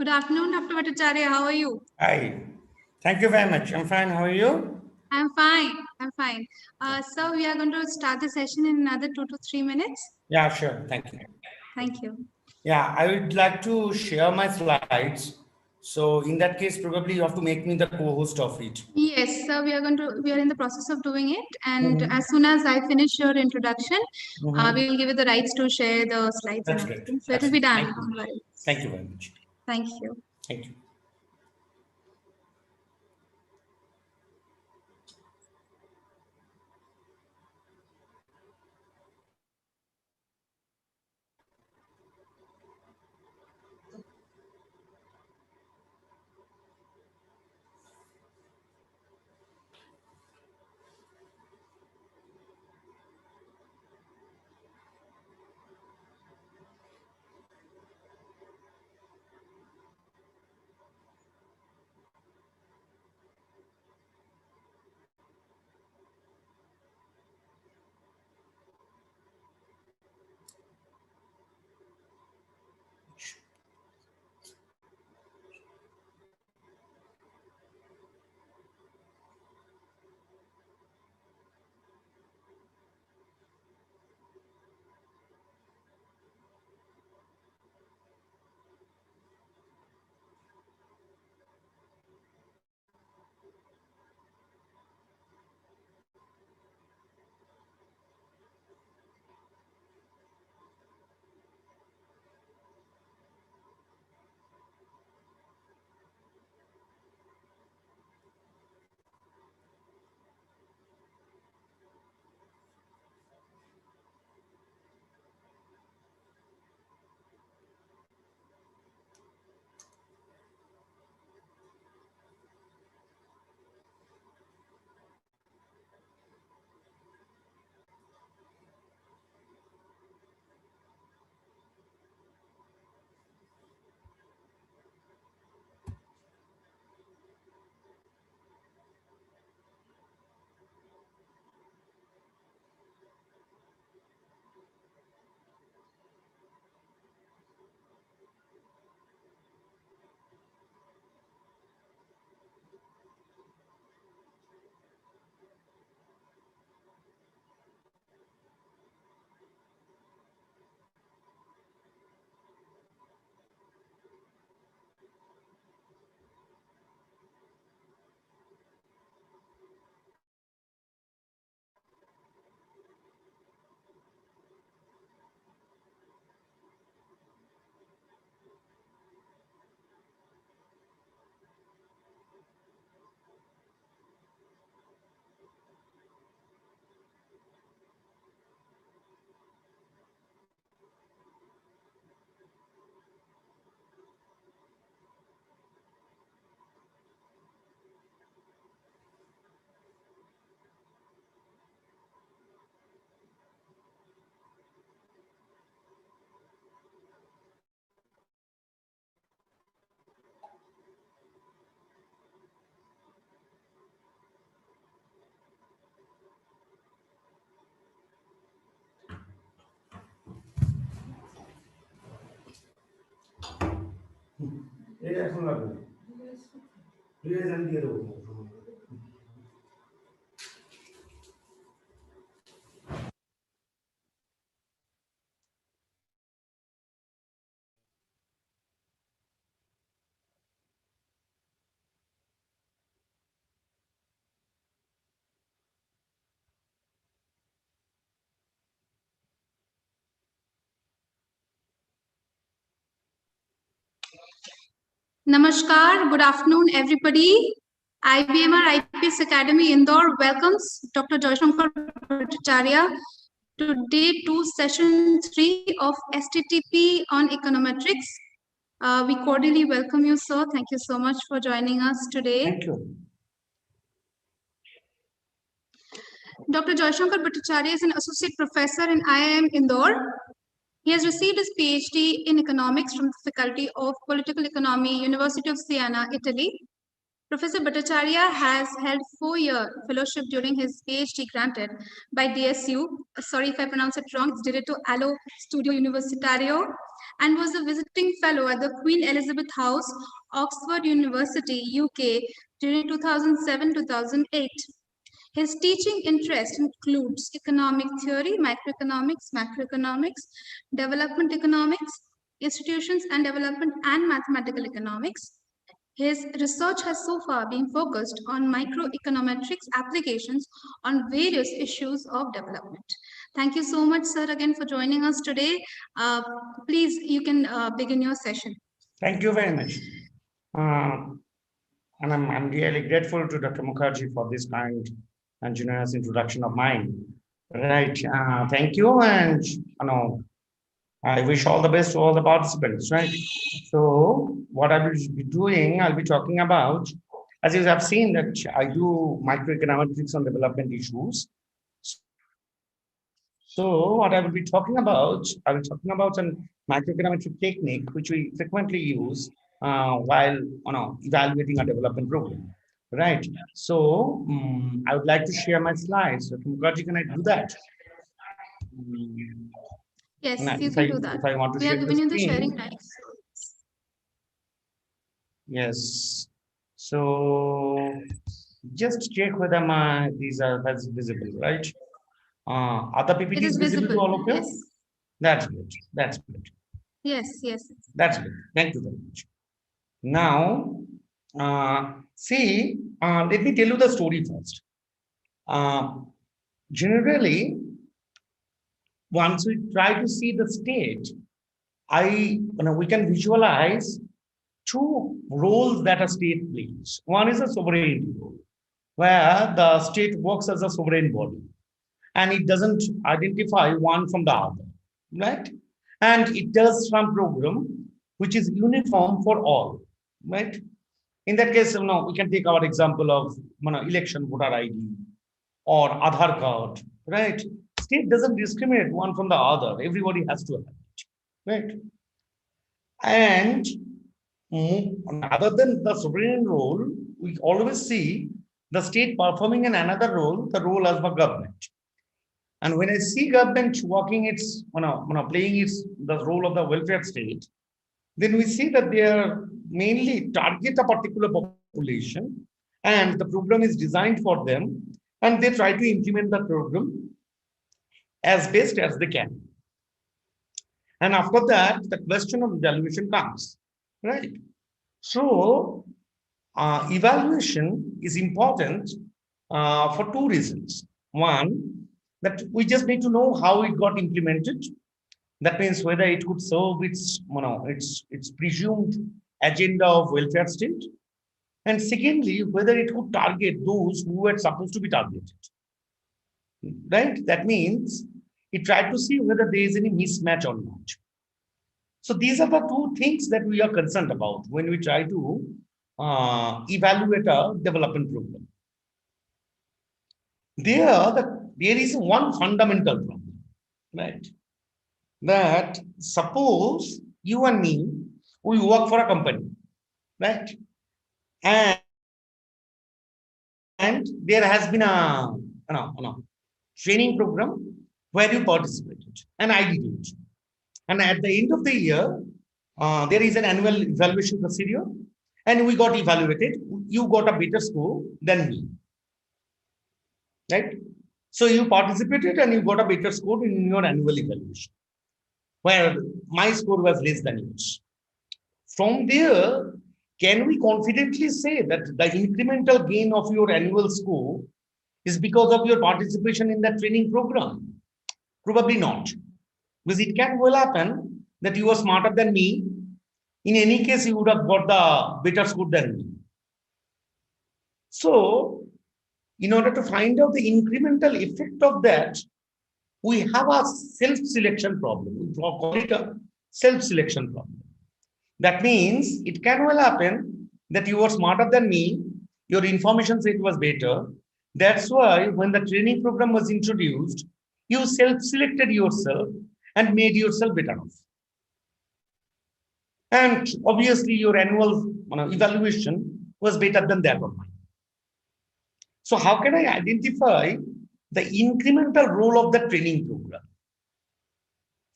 Good afternoon, Dr. Bhattacharya. How are you? Hi. Thank you very much. I'm fine. How are you? I'm fine. I'm fine. So we are going to start the session in another 2 to 3 minutes. Yeah, sure. Thank you. Thank you. Yeah, I would like to share my slides. So in that case, probably you have to make me the co-host of it. Yes, so we are in the process of doing it. And as soon as I finish your introduction, we will give you the rights to share the slides That's and great. everything. So it will be done. Thank you. Thank you very much. Thank you. Thank you. Namaskar. Good afternoon, everybody. IBMR IPS Academy Indore welcomes Dr. Joyshankar Bhattacharya to day 2, session 3 of STTP on Econometrics. We cordially welcome you, sir. Thank you so much for joining us today. Thank you. Dr. Joyshankar Bhattacharya is an associate professor in IIM Indore. He has received his PhD in economics from the Faculty of Political Economy, University of Siena, Italy. Professor Bhattacharya has held 4-year fellowship during his PhD granted by DSU. Sorry if I pronounce it wrong. It's Diretto Allo Studio Universitario and was a visiting fellow at the Queen Elizabeth House, Oxford University, UK during 2007-2008. His teaching interest includes economic theory, microeconomics, macroeconomics, development economics, institutions and development, and mathematical economics. His research has so far been focused on microeconometrics applications on various issues of development. Thank you so much, sir, again for joining us today. Please, you can begin your session. Thank you very much. And I'm really grateful to Dr. Mukherjee for this kind and generous introduction of mine. Right. Thank you. And, I wish all the best to all the participants, right? So what I will be doing, I'll be talking about, as you have seen that I do microeconometrics on development issues. So what I will be talking about, I will be talking about an microeconometric technique which we frequently use while evaluating a development program, right? So I would like to share my slides. So Mukherjee, can I do that? Yes, Now, you can do that. If I want to We share are the giving you the screen, sharing rights. yes. So just check whether these are visible, right? Are the It PPTs is visible to visible. all of you? Yes. That's good. That's good. Yes, yes. That's good. Thank you very much. Now, see, let me tell you the story first. Generally, once we try to see the state, we can visualize two roles that a state plays. One is a sovereignty role, where the state works as a sovereign body, and it doesn't identify one from the other, right? And it does some program which is uniform for all, right? In that case, we can take our example of election voter ID or Aadhaar card, right? State doesn't discriminate one from the other. Everybody has to have it, right? And other than the sovereign role, we always see the state performing in another role, the role as the government. And when I see government working its, playing the role of the welfare state, then we see that they are mainly target a particular population, and the program is designed for them, and they try to implement the program as best as they can. And after that, the question of evaluation comes, right? So, evaluation is important for two reasons. One, that we just need to know how it got implemented. That means whether it could serve its presumed agenda of welfare state. And secondly, whether it could target those who were supposed to be targeted. Right? That means it tried to see whether there is any mismatch or not. So these are the two things that we are concerned about when we try to evaluate a development program. There is one fundamental problem, right? That suppose you and me, we work for a company, right? And there has been a training program where you participated, and I did it. And at the end of the year, there is an annual evaluation procedure, and we got evaluated. You got a better score than me, right? So you participated and you got a better score in your annual evaluation, where my score was less than yours. From there, can we confidently say that the incremental gain of your annual score is because of your participation in that training program? Probably not. Because it can well happen that you are smarter than me. In any case, you would have got the better score than me. So, in order to find out the incremental effect of that, we have a self-selection problem. We call it a self-selection problem. That means it can well happen that you are smarter than me, your information set was better. That's why when the training program was introduced, you self-selected yourself and made yourself better off. And obviously your annual evaluation was better than that of mine. So how can I identify the incremental role of the training program?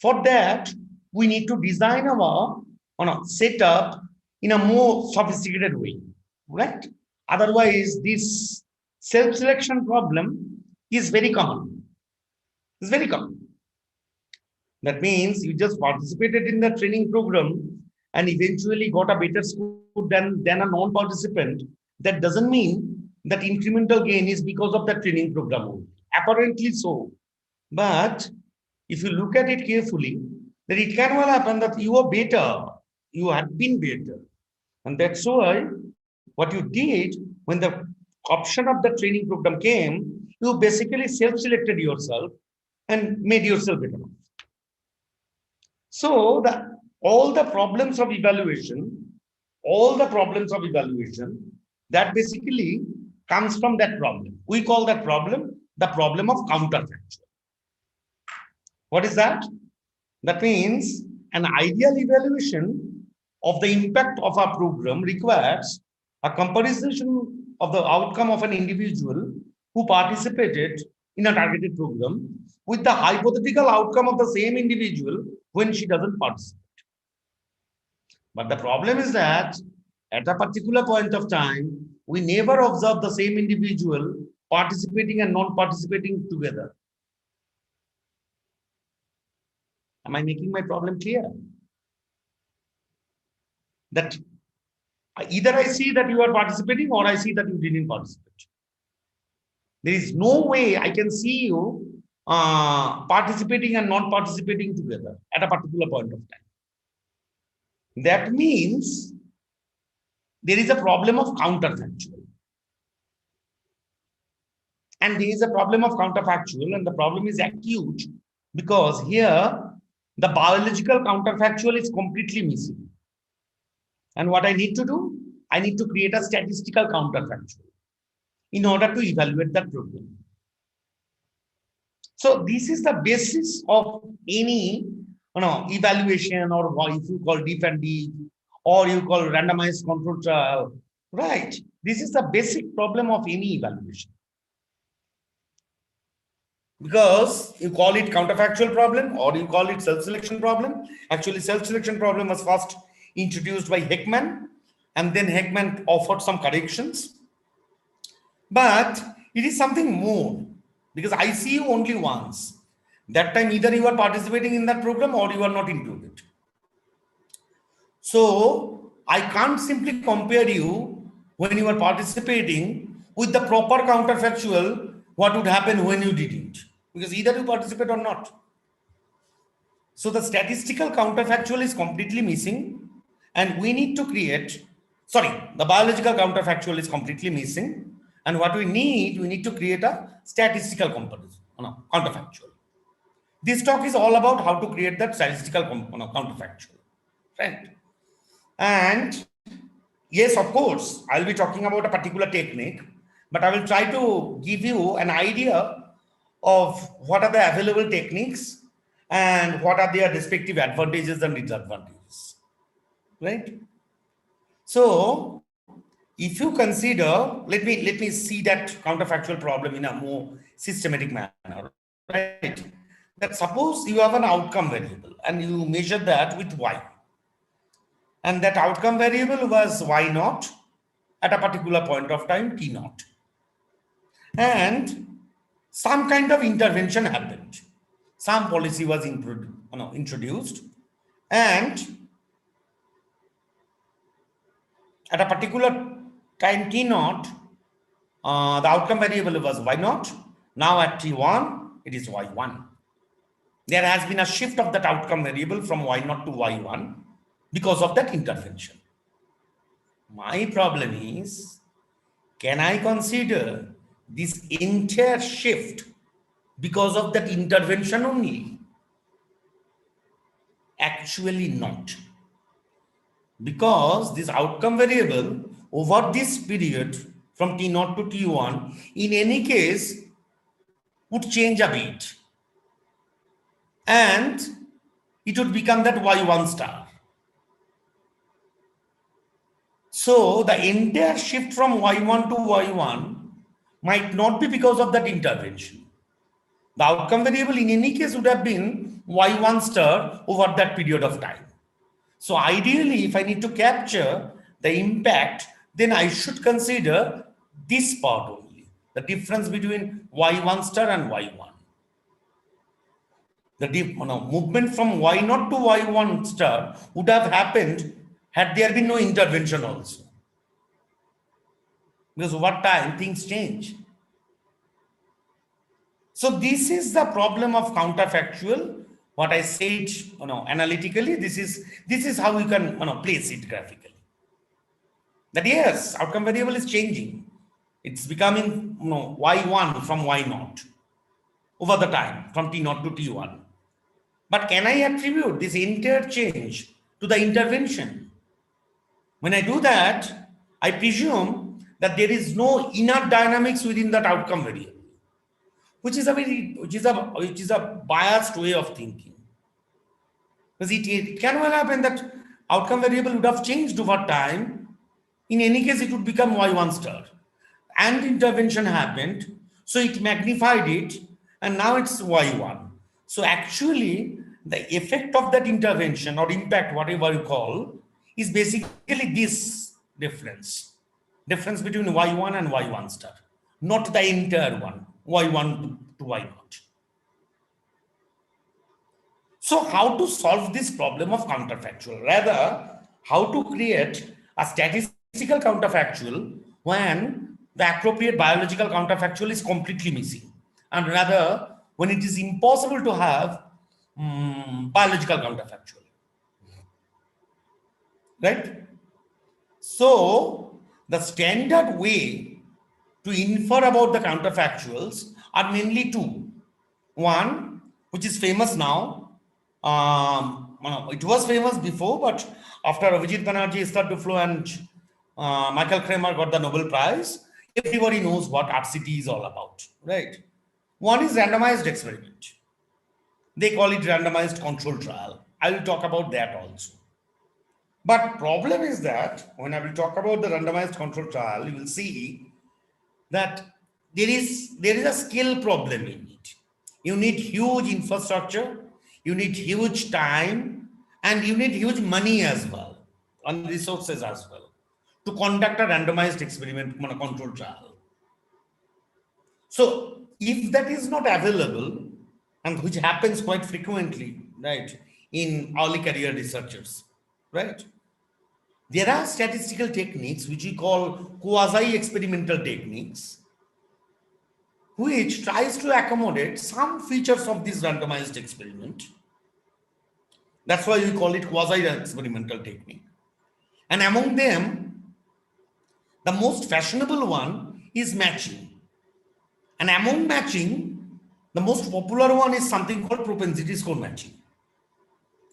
For that, we need to design our setup in a more sophisticated way, right? Otherwise, this self-selection problem is very common. It's very common. That means you just participated in the training program and eventually got a better score than a non-participant. That doesn't mean that incremental gain is because of the training program only. Apparently so. But if you look at it carefully, then it can well happen that you are better. You had been better. And that's why what you did when the option of the training program came, you basically self-selected yourself and made yourself better. So all the problems of evaluation, that basically comes from that problem. We call that problem the problem of counterfactual. What is that? That means an ideal evaluation of the impact of a program requires a comparison of the outcome of an individual who participated in a targeted program with the hypothetical outcome of the same individual when she doesn't participate. But the problem is that at a particular point of time, we never observe the same individual participating and non-participating together. Am I making my problem clear? That either I see that you are participating or I see that you didn't participate. There is no way I can see you participating and non-participating together at a particular point of time. That means there is a problem of counterfactual. And there is a problem of counterfactual, and the problem is acute because here the biological counterfactual is completely missing. And what I need to do? I need to create a statistical counterfactual in order to evaluate that program. So this is the basis of any evaluation, or if you call deep and deep, or you call randomized control trial, right? This is the basic problem of any evaluation. Because you call it counterfactual problem or you call it self-selection problem. Actually, self-selection problem was first introduced by Heckman, and then Heckman offered some corrections. But it is something more, because I see you only once. That time either you are participating in that program or you are not included. So I can't simply compare you when you are participating with the proper counterfactual, what would happen when you didn't, because either you participate or not. So the statistical counterfactual is completely missing, and we need to create, the biological counterfactual is completely missing. And what we need to create a statistical comparison, counterfactual. This talk is all about how to create that statistical counterfactual, right? And yes, of course, I'll be talking about a particular technique, but I will try to give you an idea of what are the available techniques and what are their respective advantages and disadvantages, right? So if you consider, let me see that counterfactual problem in a more systematic manner, right? That suppose you have an outcome variable and you measure that with y, and that outcome variable was y naught at a particular point of time t naught, and some kind of intervention happened, some policy was introduced, and at a particular time t naught, the outcome variable was y naught. Now at t1, it is y1. There has been a shift of that outcome variable from y naught to y1 because of that intervention. My problem is, can I consider this entire shift because of that intervention only? Actually not. Because this outcome variable over this period from t0 to t1 in any case would change a bit, and it would become that y1 star. So the entire shift from y1 to y1 might not be because of that intervention. The outcome variable in any case would have been y1 star over that period of time. So ideally, if I need to capture the impact, then I should consider this part only, the difference between y1 star and y1. The movement from y0 to y1 star would have happened had there been no intervention also. Because over time, things change. So this is the problem of counterfactual. What I said, analytically, this is how you can, place it graphically. That yes, outcome variable is changing. It's becoming, y1 from y0 over the time from t0 to t1. But can I attribute this entire change to the intervention? When I do that, I presume that there is no inner dynamics within that outcome variable, which is a biased way of thinking. Because it can well happen that outcome variable would have changed over time. In any case, it would become y1 star. And intervention happened, so it magnified it, and now it's y1. So actually, the effect of that intervention or impact, whatever you call, is basically this difference between y1 and y1 star, not the entire one, y1 to y0. So how to solve this problem of counterfactual? Rather, how to create a statistical counterfactual when the appropriate biological counterfactual is completely missing, and rather when it is impossible to have biological counterfactual, right? So the standard way to infer about the counterfactuals are mainly two. One, which is famous now, it was famous before, but after Abhijit Banerjee, Esther Duflo, and Michael Kramer got the Nobel Prize, everybody knows what RCT is all about, right? One is randomized experiment. They call it randomized control trial. I will talk about that also. But problem is that when I will talk about the randomized control trial, you will see that there is a skill problem in it. You need huge infrastructure, you need huge time, and you need huge money as well, and resources as well, to conduct a randomized experiment control trial. So if that is not available, and which happens quite frequently, right, in early career researchers, right, there are statistical techniques which we call quasi-experimental techniques, which tries to accommodate some features of this randomized experiment. That's why we call it quasi-experimental technique. And among them, the most fashionable one is matching. And among matching, the most popular one is something called propensity score matching.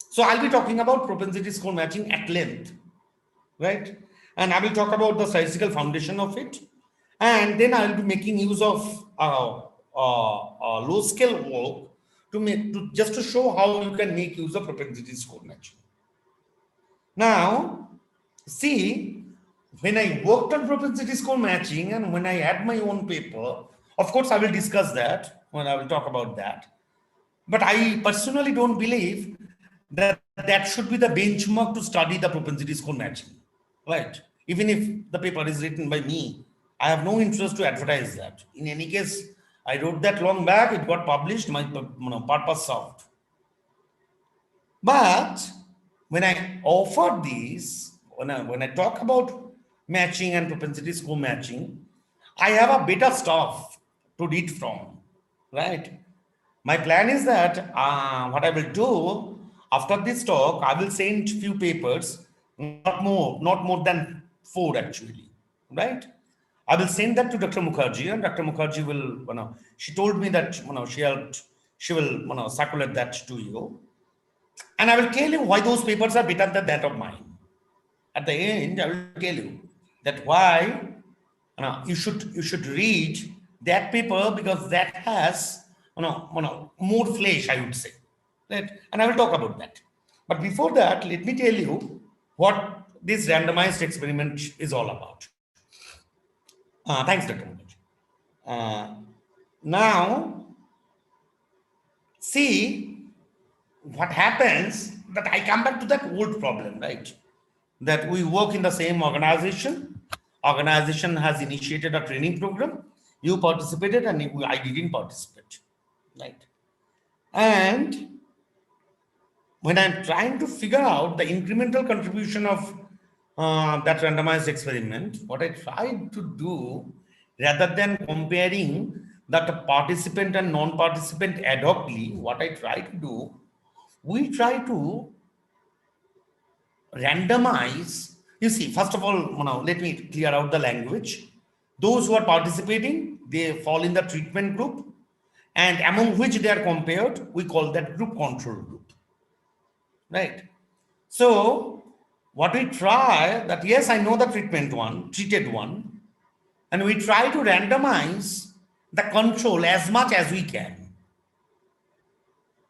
So I'll be talking about propensity score matching at length, right? And I will talk about the statistical foundation of it. And then I'll be making use of low scale work just to show how you can make use of propensity score matching. Now, see, when I worked on propensity score matching and when I had my own paper, of course, I will discuss that when I will talk about that. But I personally don't believe that that should be the benchmark to study the propensity score matching, right? Even if the paper is written by me, I have no interest to advertise that. In any case, I wrote that long back, it got published, my purpose served. But when I offer these, when I talk about matching and propensity score matching, I have a better stuff to read from, right? My plan is that what I will do after this talk, I will send few papers, not more than 4 actually, right? I will send that to Dr. Mukherjee, and Dr. Mukherjee will, she told me that, she will, circulate that to you. And I will tell you why those papers are better than that of mine. At the end, I will tell you that why you should read that paper, because that has more flesh, I would say. Right? And I will talk about that. But before that, let me tell you what this randomized experiment is all about. Thanks, Dr. Mukherjee. Now, See, what happens that I come back to that old problem, right? That we work in the same organization. Organization has initiated a training program. You participated and I didn't participate, right? And when I'm trying to figure out the incremental contribution of that randomized experiment, what I tried to do, rather than comparing that participant and non-participant ad hocly, what I try to do, we try to randomize. You see, first of all, let me clear out the language. Those who are participating, they fall in the treatment group, and among which they are compared, we call that group control group, right? So what we try that, yes, I know the treated one, and we try to randomize the control as much as we can.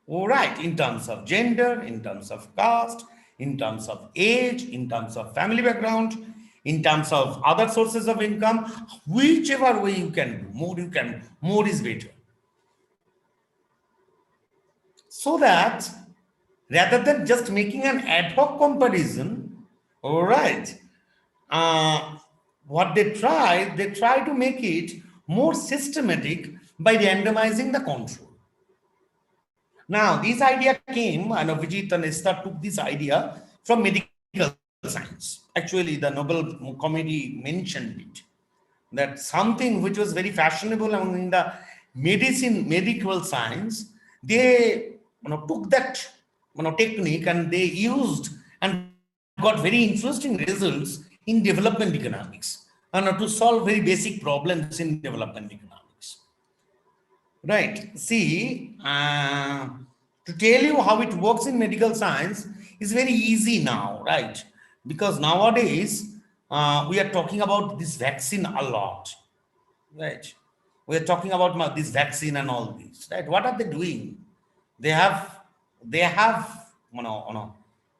All right, in terms of gender, in terms of caste, in terms of age, in terms of family background, in terms of other sources of income, whichever way you can do, more is better. So that rather than just making an ad hoc comparison, all right, what they try to make it more systematic by randomizing the control. Now, this idea came, and Vijit and Esther took this idea from medical science. Actually, the Nobel Committee mentioned it, that something which was very fashionable among the medical science, they took that technique and they used and got very interesting results in development economics and to solve very basic problems in development economics. Right. See, to tell you how it works in medical science is very easy now, right? Because nowadays we are talking about this vaccine a lot, right? We are talking about this vaccine and all this, right? What are they doing? They have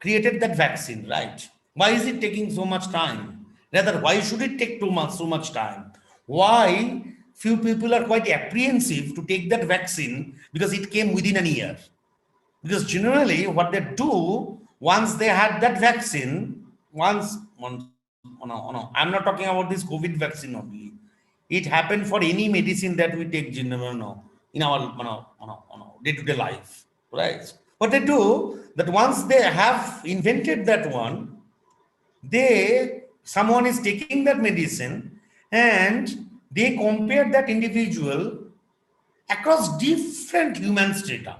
created that vaccine, right? Why is it taking so much time? Rather, why should it take so much time? Why few people are quite apprehensive to take that vaccine because it came within a year? Because generally, what they do once they had that vaccine, I'm not talking about this COVID vaccine only. It happened for any medicine that we take generally in our day-to-day life, right? What they do that once they have invented that one, someone is taking that medicine and they compare that individual across different human strata.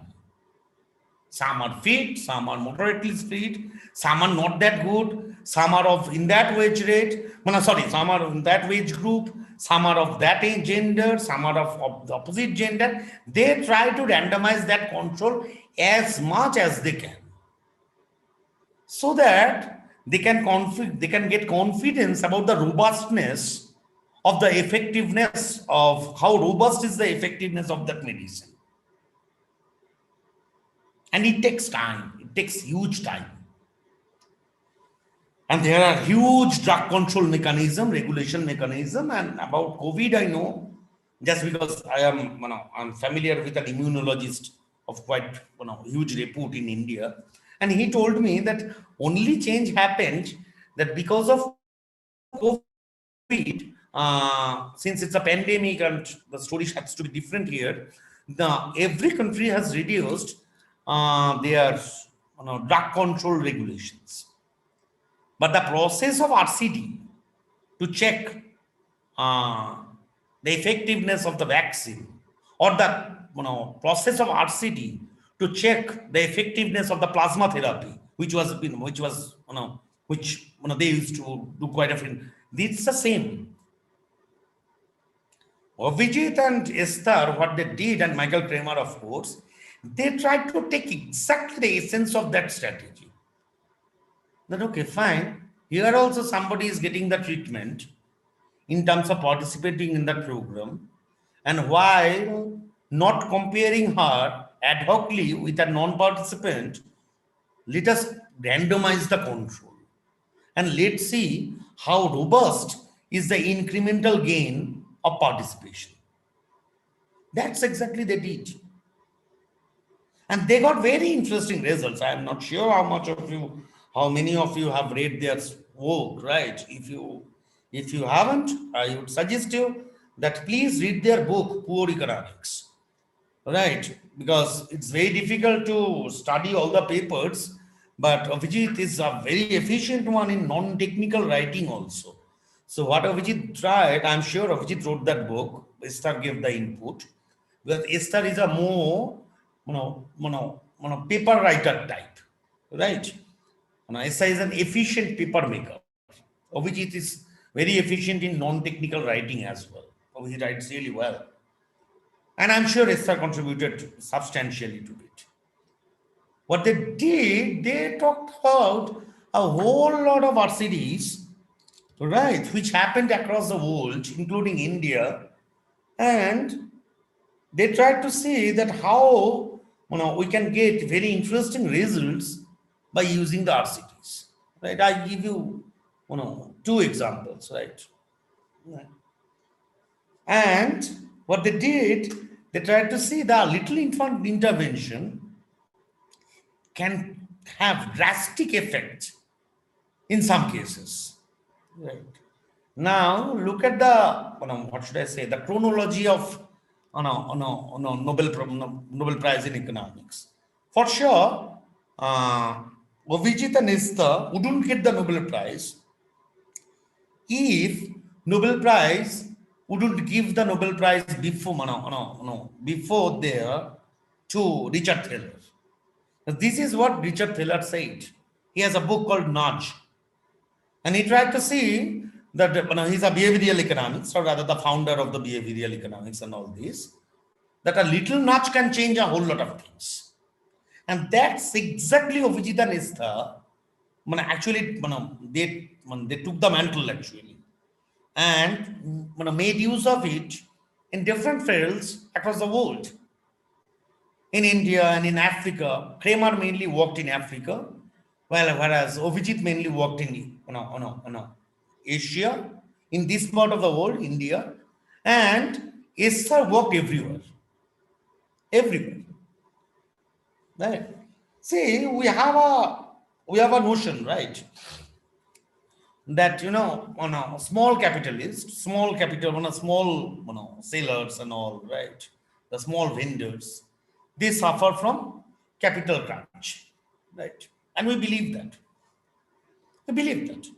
Some are fit, some are moderately fit, some are not that good, some are of in that wage rate, some are in that wage group, some are of that gender, some are of the opposite gender. They try to randomize that control as much as they can, so that they can get confidence about the robustness of the effectiveness of how robust is the effectiveness of that medicine. And it takes time, it takes huge time. And there are huge drug control mechanism, regulation mechanism. And about COVID, I know just because I'm familiar with an immunologist of quite huge repute in India, and he told me that only change happened that because of COVID, since it's a pandemic and the story has to be different here, every country has reduced their drug control regulations. But the process of RCD to check the effectiveness of the vaccine, or the process of RCD to check the effectiveness of the plasma therapy, which they used to do quite often. It's the same. Vijit and Esther, what they did, and Michael Kramer, of course, they tried to take exactly the essence of that strategy. That okay, fine. Here also somebody is getting the treatment in terms of participating in the program, and while not comparing her ad hocly with a non-participant, let us randomize the control and let's see how robust is the incremental gain of participation. That's exactly they did. And they got very interesting results. I am not sure how many of you have read their work, right? If you haven't, I would suggest you that please read their book, Poor Economics, right? Because it's very difficult to study all the papers, but Avijit is a very efficient one in non-technical writing also. So what Avijit tried, I'm sure Avijit wrote that book. Esther gave the input. Because Esther is a more, paper writer type, right? Esther is an efficient paper maker. Avijit is very efficient in non-technical writing as well. He writes really well. And I'm sure Esther contributed substantially to it. What they did, they talked about a whole lot of RCDs, right, which happened across the world, including India, and they tried to see that how we can get very interesting results by using the RCTs. Right? I give you, two examples, right? And what they did, they tried to see the little infant intervention can have drastic effect in some cases. Right. Now look at the what should I say, the chronology of Nobel Prize in economics. For sure, Vijit and Esther wouldn't get the Nobel Prize if Nobel Prize wouldn't give the Nobel Prize before before there to Richard Thaler. This is what Richard Thaler said. He has a book called Nudge, and he tried to see that he's a behavioral economics, or rather the founder of the behavioral economics and all this, that a little nudge can change a whole lot of things. And that's exactly Avijit and Esther. Actually, they took the mantle actually and made use of it in different fields across the world. In India and in Africa, Kramer mainly worked in Africa, whereas Avijit mainly worked in Asia, in this part of the world, India, and Esther worked everywhere, everywhere. Right? See, we have a notion, right? That on a small capitalist, small capital, on a small sailors and all, right? The small vendors, they suffer from capital crunch, right? And we believe that. We believe that.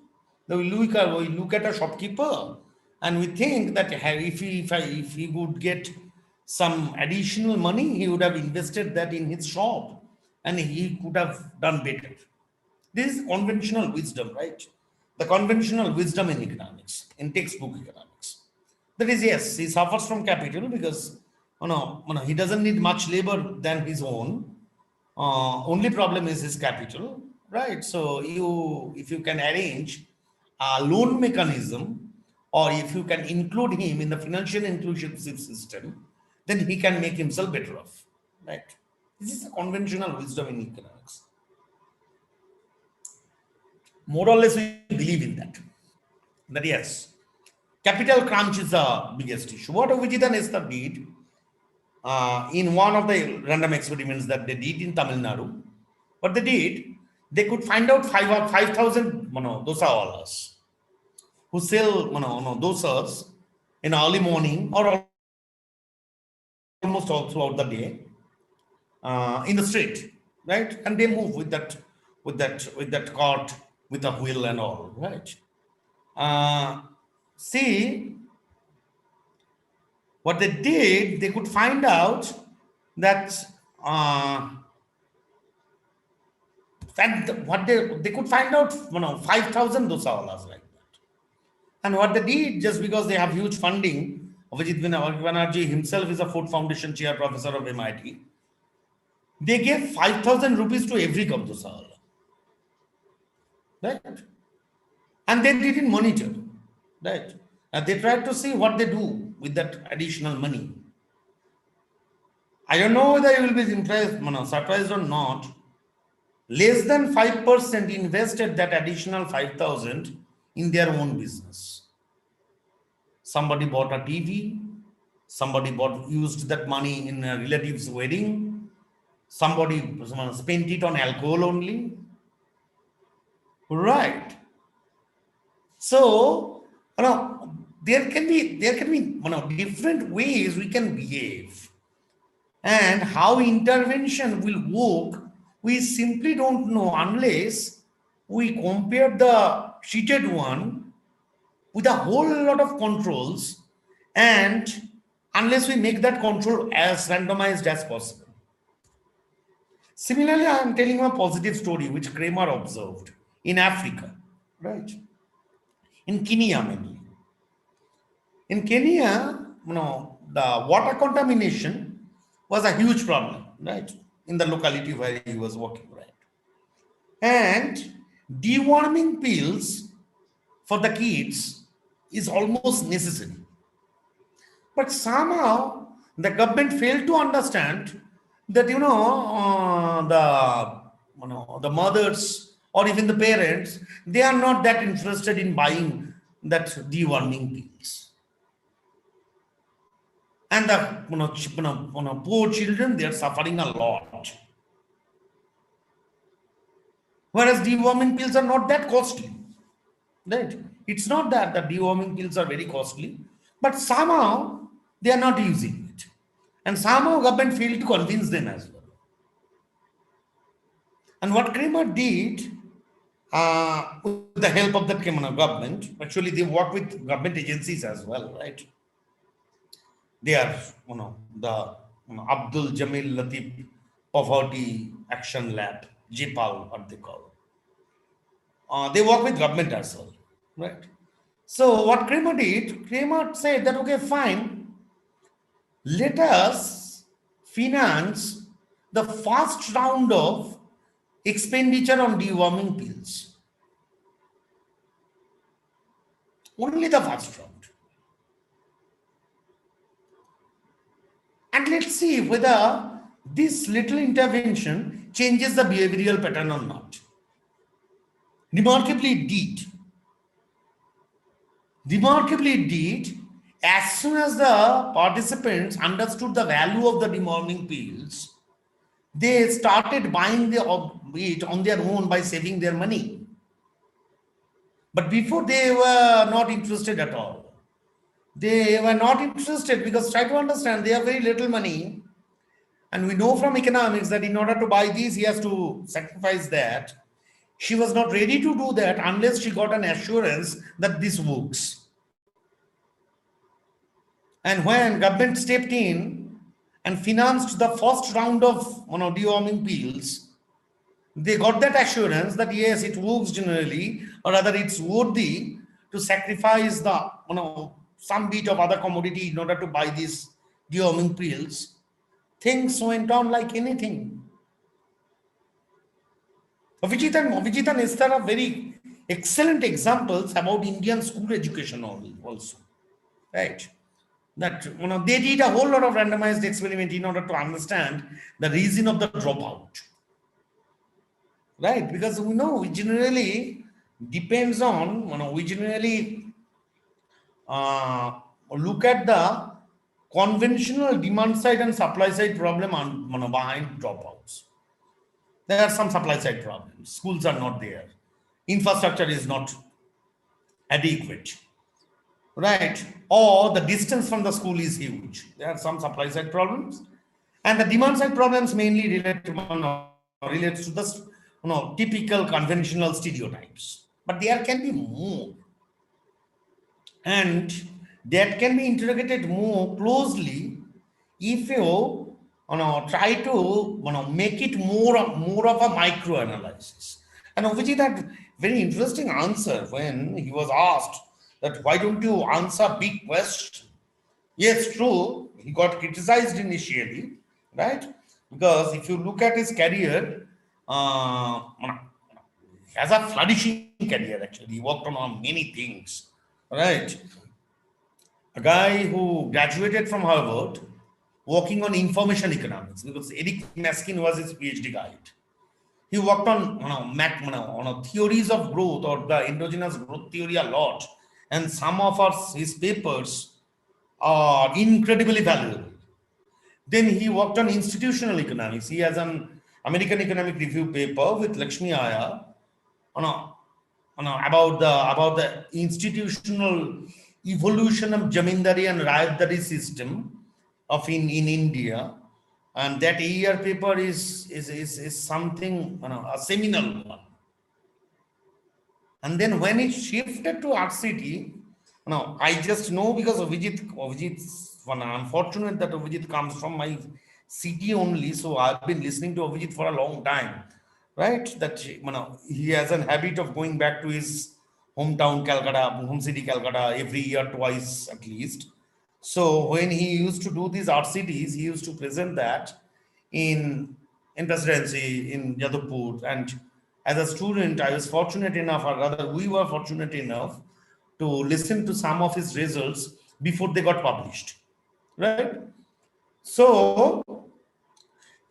We look at a shopkeeper and we think that if he would get some additional money, he would have invested that in his shop and he could have done better. This is conventional wisdom, right? The conventional wisdom in economics, in textbook economics. That is, yes, he suffers from capital because he doesn't need much labor than his own. Only problem is his capital, right? So if you can arrange a loan mechanism, or if you can include him in the financial inclusive system, then he can make himself better off, right? This is the conventional wisdom in economics. More or less, we believe in that. That yes, capital crunch is the biggest issue. What Vijit and Esther did in one of the random experiments that they did in Tamil Nadu, what they did, they could find out 5,000 dosawalas who sell dosas in early morning or almost all throughout the day in the street, right? And they move with that cart with a wheel and all, right? See, what they did, they could find out that what they could find out 5,000 dosawalas like that. And what they did, just because they have huge funding, Vijit Banerjee himself is a Ford Foundation chair professor of MIT, they gave 5,000 rupees to every cup dosawala, right? And they didn't monitor, right? And they tried to see what they do with that additional money. I don't know whether you will be impressed, surprised or not. Less than 5% invested that additional 5,000 in their own business. Somebody bought a TV, somebody used that money in a relative's wedding, somebody spent it on alcohol only, right? So there can be different ways we can behave, and how intervention will work we simply don't know unless we compare the cheated one with a whole lot of controls, and unless we make that control as randomized as possible. Similarly, I am telling you a positive story which Kramer observed in Africa, right? In Kenya mainly. In Kenya, the water contamination was a huge problem, right? In the locality where he was working, right? And deworming pills for the kids is almost necessary. But somehow the government failed to understand that the mothers or even the parents, they are not that interested in buying that deworming pills. And the poor children, they are suffering a lot. Whereas deworming pills are not that costly, right? It's not that the deworming pills are very costly, but somehow they are not using it, and somehow government failed to convince them as well. And what Kramer did, with the help of the government, actually they work with government agencies as well, right? They are, the Abdul Jamil Latif Poverty Action Lab, JPAL, what they call. They work with government as well, right? So what Kramer did, Kramer said that, okay, fine, let us finance the first round of expenditure on deworming pills. Only the first round. And let's see whether this little intervention changes the behavioral pattern or not. Remarkably, it did. As soon as the participants understood the value of the deworming pills, they started buying it on their own by saving their money. But before, they were not interested at all. They were not interested because, try to understand, they have very little money. And we know from economics that in order to buy these, he has to sacrifice that. She was not ready to do that unless she got an assurance that this works. And when government stepped in and financed the first round of deworming pills, they got that assurance that yes, it works generally, or rather it's worthy to sacrifice the some bit of other commodity in order to buy these deworming pills. Things went on like anything. Vijit and Esther are very excellent examples about Indian school education also, right? That they did a whole lot of randomized experiment in order to understand the reason of the dropout, right? Because we generally depends on we generally look at the conventional demand side and supply side problem on behind dropouts. There are some supply side problems. Schools are not there. Infrastructure is not adequate, right? Or the distance from the school is huge. There are some supply side problems, and the demand side problems mainly relates to the typical conventional stereotypes. But there can be more, and that can be interrogated more closely if you try to make it more of a micro analysis. And Vijay had very interesting answer when he was asked that why don't you answer big question. Yes, true, he got criticized initially, right? Because if you look at his career, he has a flourishing career actually. He worked on many things, right? A guy who graduated from Harvard working on information economics, because Eric Maskin was his PhD guide. He worked on theories of growth or the endogenous growth theory a lot, and some of his papers are incredibly valuable. Then he worked on institutional economics. He has an American Economic Review paper with Lakshmi Aya on about the institutional evolution of Jamindari and Rayatdari system of in India. And that year paper is something, a seminal one. And then when it shifted to Art City, I just know because of Vijit's one unfortunate that Vijit comes from my city only. So I've been listening to Vijit for a long time, right? That he has a habit of going back to his hometown Calcutta, home city Calcutta every year, twice at least. So when he used to do these art cities, he used to present that in presidency in Yadupur. And as a student, I was fortunate enough, or rather, we were fortunate enough to listen to some of his results before they got published. Right? So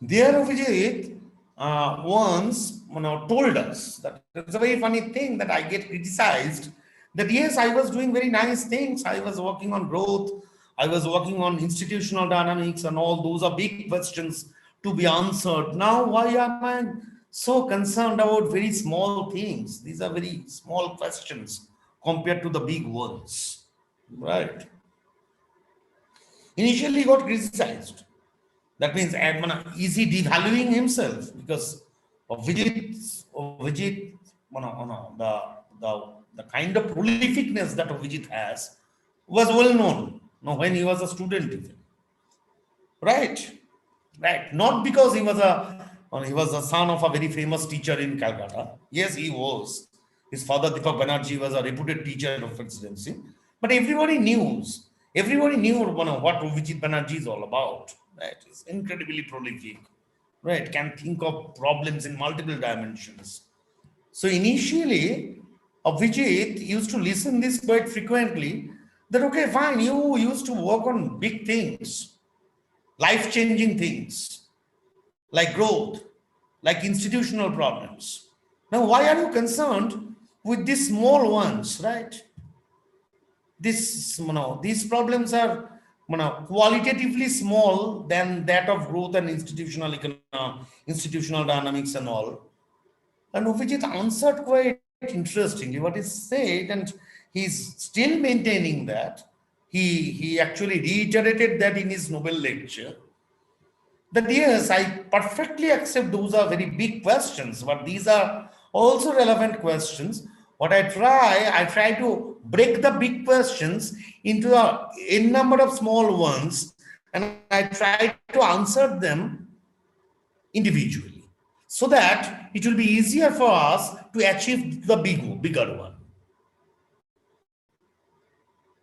there, Vijay once told us that it's a very funny thing that I get criticized that yes, I was doing very nice things. I was working on growth. I was working on institutional dynamics and all those are big questions to be answered. Now, why am I so concerned about very small things? These are very small questions compared to the big ones, right? Initially, he got criticized. That means is he devaluing himself because Vijit, the kind of prolificness that Vijit has was well known when he was a student, even. Right? Right. Not because he was the son of a very famous teacher in Calcutta. Yes, he was. His father, Deepak Banerjee, was a reputed teacher of presidency. But everybody knew what Vijit Banerjee is all about. Right? He's incredibly prolific. Right? Can think of problems in multiple dimensions. So initially, Vijit used to listen this quite frequently. That okay, fine, you used to work on big things, life-changing things like growth, like institutional problems. Now, why are you concerned with these small ones, right? These problems are qualitatively small than that of growth and institutional dynamics and all. And Uvijit answered quite interestingly what he said, and he's still maintaining that. He actually reiterated that in his Nobel lecture. That yes, I perfectly accept those are very big questions, but these are also relevant questions. What I try to break the big questions into a number of small ones, and I try to answer them individually, so that it will be easier for us to achieve the bigger one.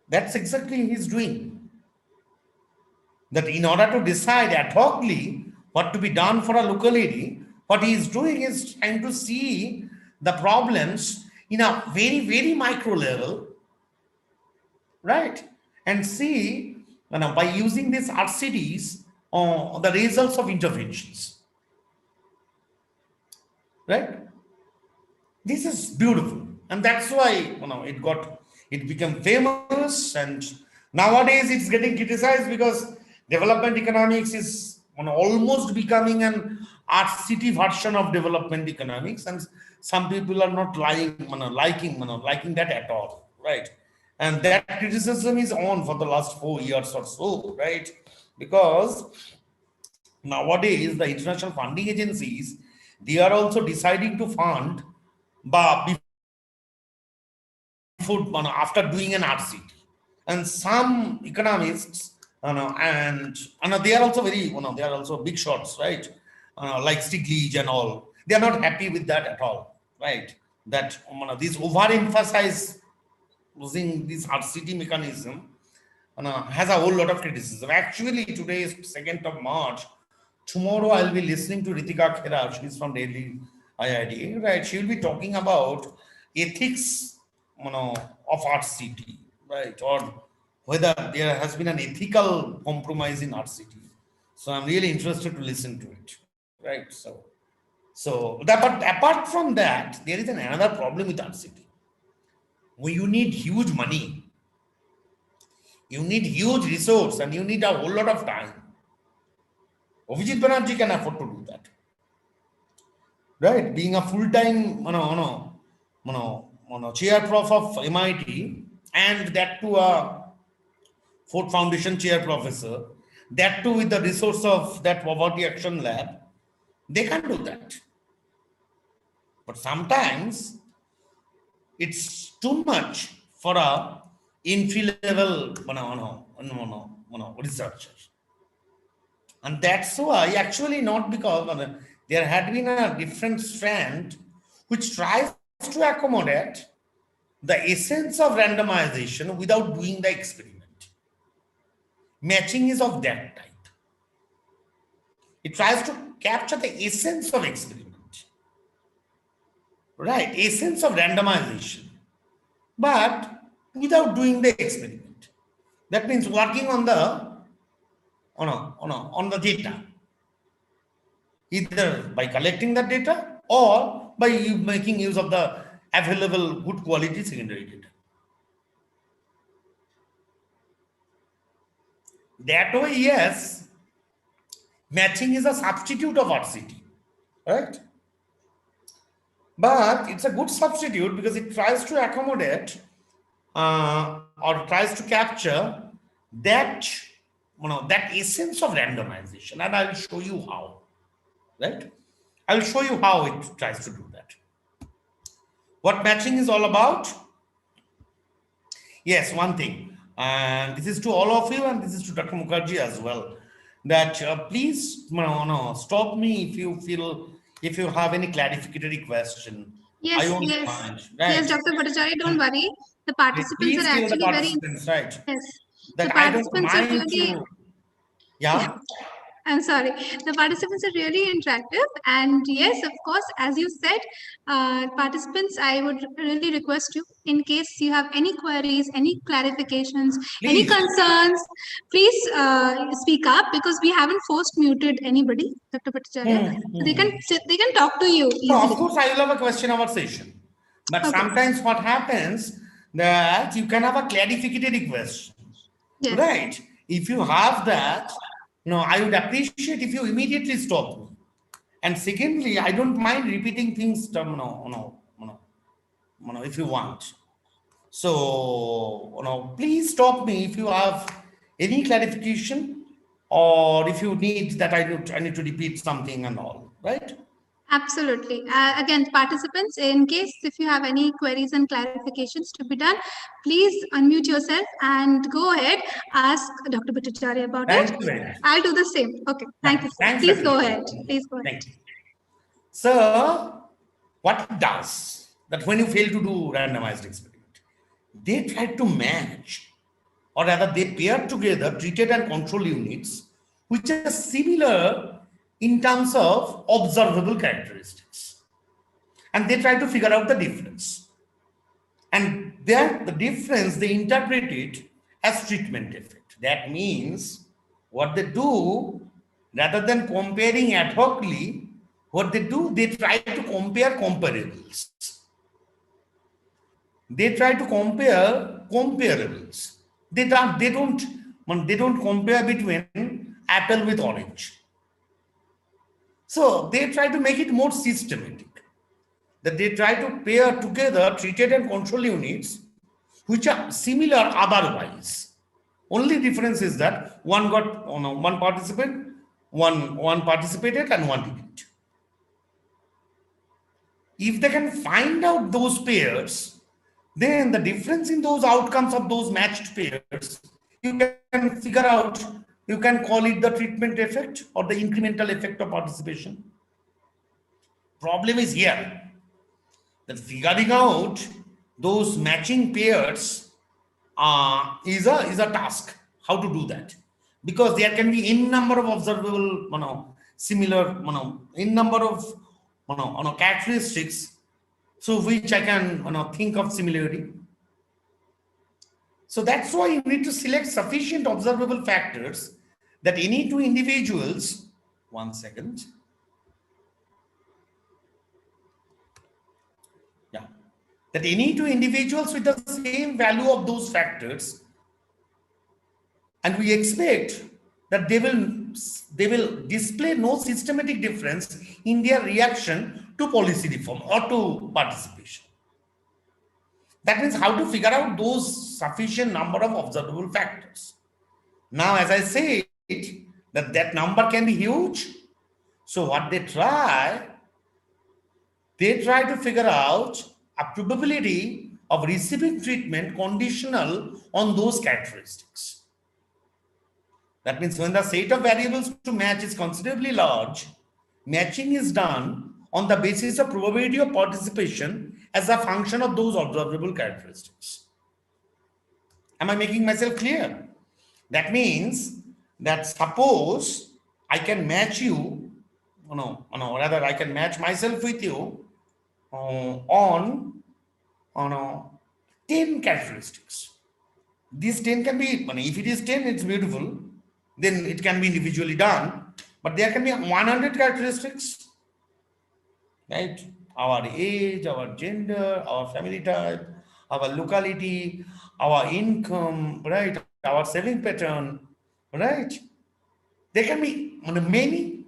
That's exactly he's doing. That in order to decide ad hocly what to be done for a locality, what he is doing is trying to see the problems in a very, very micro level, right? And see by using these RCDs the results of interventions, right? This is beautiful, and that's why it became famous. And nowadays it's getting criticized because development economics is almost becoming an art city version of development economics, and some people are not liking that at all, right? And that criticism is on for the last 4 years or so, right? Because nowadays the international funding agencies, they are also deciding to fund before after doing an RCT. And some economists, they are also they are also big shots, right? Like Stiglitz and all. They are not happy with that at all, right? That this overemphasize using this RCT mechanism has a whole lot of criticism. Actually, today is 2nd of March. Tomorrow, I'll be listening to Ritika Khera. She's from Delhi IIT, right? She will be talking about ethics, of RCT, right? Or whether there has been an ethical compromise in RCT. So I'm really interested to listen to it, right? But apart from that, there is another problem with RCT. Where you need huge money, you need huge resource, and you need a whole lot of time. Abhijit Banerjee can afford to do that, right? Being a full-time, chair prof of MIT, and that to a Ford Foundation chair professor, that too with the resource of that Poverty Action Lab, they can do that. But sometimes it's too much for a entry-level researcher. And that's why, actually, not because there had been a different strand which tries to accommodate the essence of randomization without doing the experiment. Matching is of that type. It tries to capture the essence of experiment, right? Essence of randomization, but without doing the experiment. That means working on the on the data, either by collecting the data or by making use of the available good quality secondary data. That way, yes, matching is a substitute of RCT, right? But it's a good substitute because it tries to accommodate or tries to capture that that essence of randomization, and I'll show you how. Right? I'll show you how it tries to do that. What matching is all about? Yes, one thing, and this is to all of you, and this is to Dr. Mukherjee as well. That please, stop me if you feel, if you have any clarificatory question. I Yes, won't yes. mind, Yes, right? Dr. Bhattacharya, don't worry. The participants Please are tell the actually very, participants, right? yes, the That I don't participants are mind really, to, yeah. I'm sorry. The participants are really interactive. And yes, of course, as you said, participants, I would really request you, in case you have any queries, any clarifications, any Please. concerns, please speak up, because we haven't forced muted anybody, Dr. Bhattacharya. So they can talk to you No, of easily. course, I will have a question hour session. But Okay. sometimes what happens that you can have a clarificatory question, Yes. right? If you have that, I would appreciate if you immediately stop me. And secondly, I don't mind repeating things, if you want. So, please stop me if you have any clarification, or if you need that I need to repeat something and all, right? Absolutely. Again, participants, in case if you have any queries and clarifications to be done, please unmute yourself and go ahead, ask Dr. Bhattacharya about it. Thank you very much. I'll do the same. Okay. Thank Yeah, you. thanks, Please Dr. go Mukherjee. ahead. Please go ahead. Thank you. So, what it does, that when you fail to do randomized experiment, they try to match, or rather they pair together treated and control units which are similar in terms of observable characteristics, and they try to figure out the difference, and there the difference they interpret it as treatment effect. That means what they do, rather than comparing ad hocly, what they do, they try to compare comparables. They try to compare comparables. They don't compare between apple with orange. So they try to make it more systematic. That they try to pair together treated and control units which are similar otherwise. Only difference is that one got one participant, one participated and one didn't. If they can find out those pairs, then the difference in those outcomes of those matched pairs, you can figure out, you can call it the treatment effect or the incremental effect of participation. Problem is here that figuring out those matching pairs is a task. How to do that? Because there can be n number of observable, similar, n number of, characteristics, so which I can, think of similarity. So that's why you need to select sufficient observable factors that any two individuals, one second. Yeah. That any two individuals with the same value of those factors, and we expect that they will display no systematic difference in their reaction to policy reform or to participation. That means how to figure out those sufficient number of observable factors. Now, as I said, that number can be huge. So what they try to figure out a probability of receiving treatment conditional on those characteristics. That means when the set of variables to match is considerably large, matching is done on the basis of probability of participation as a function of those observable characteristics. Am I making myself clear? That means that suppose I can match you, rather I can match myself with you on 10 characteristics. These 10 can be, if it is 10, it's beautiful, then it can be individually done, but there can be 100 characteristics, right? Our age, our gender, our family type, our locality, our income, right? Our saving pattern, right? There can be many.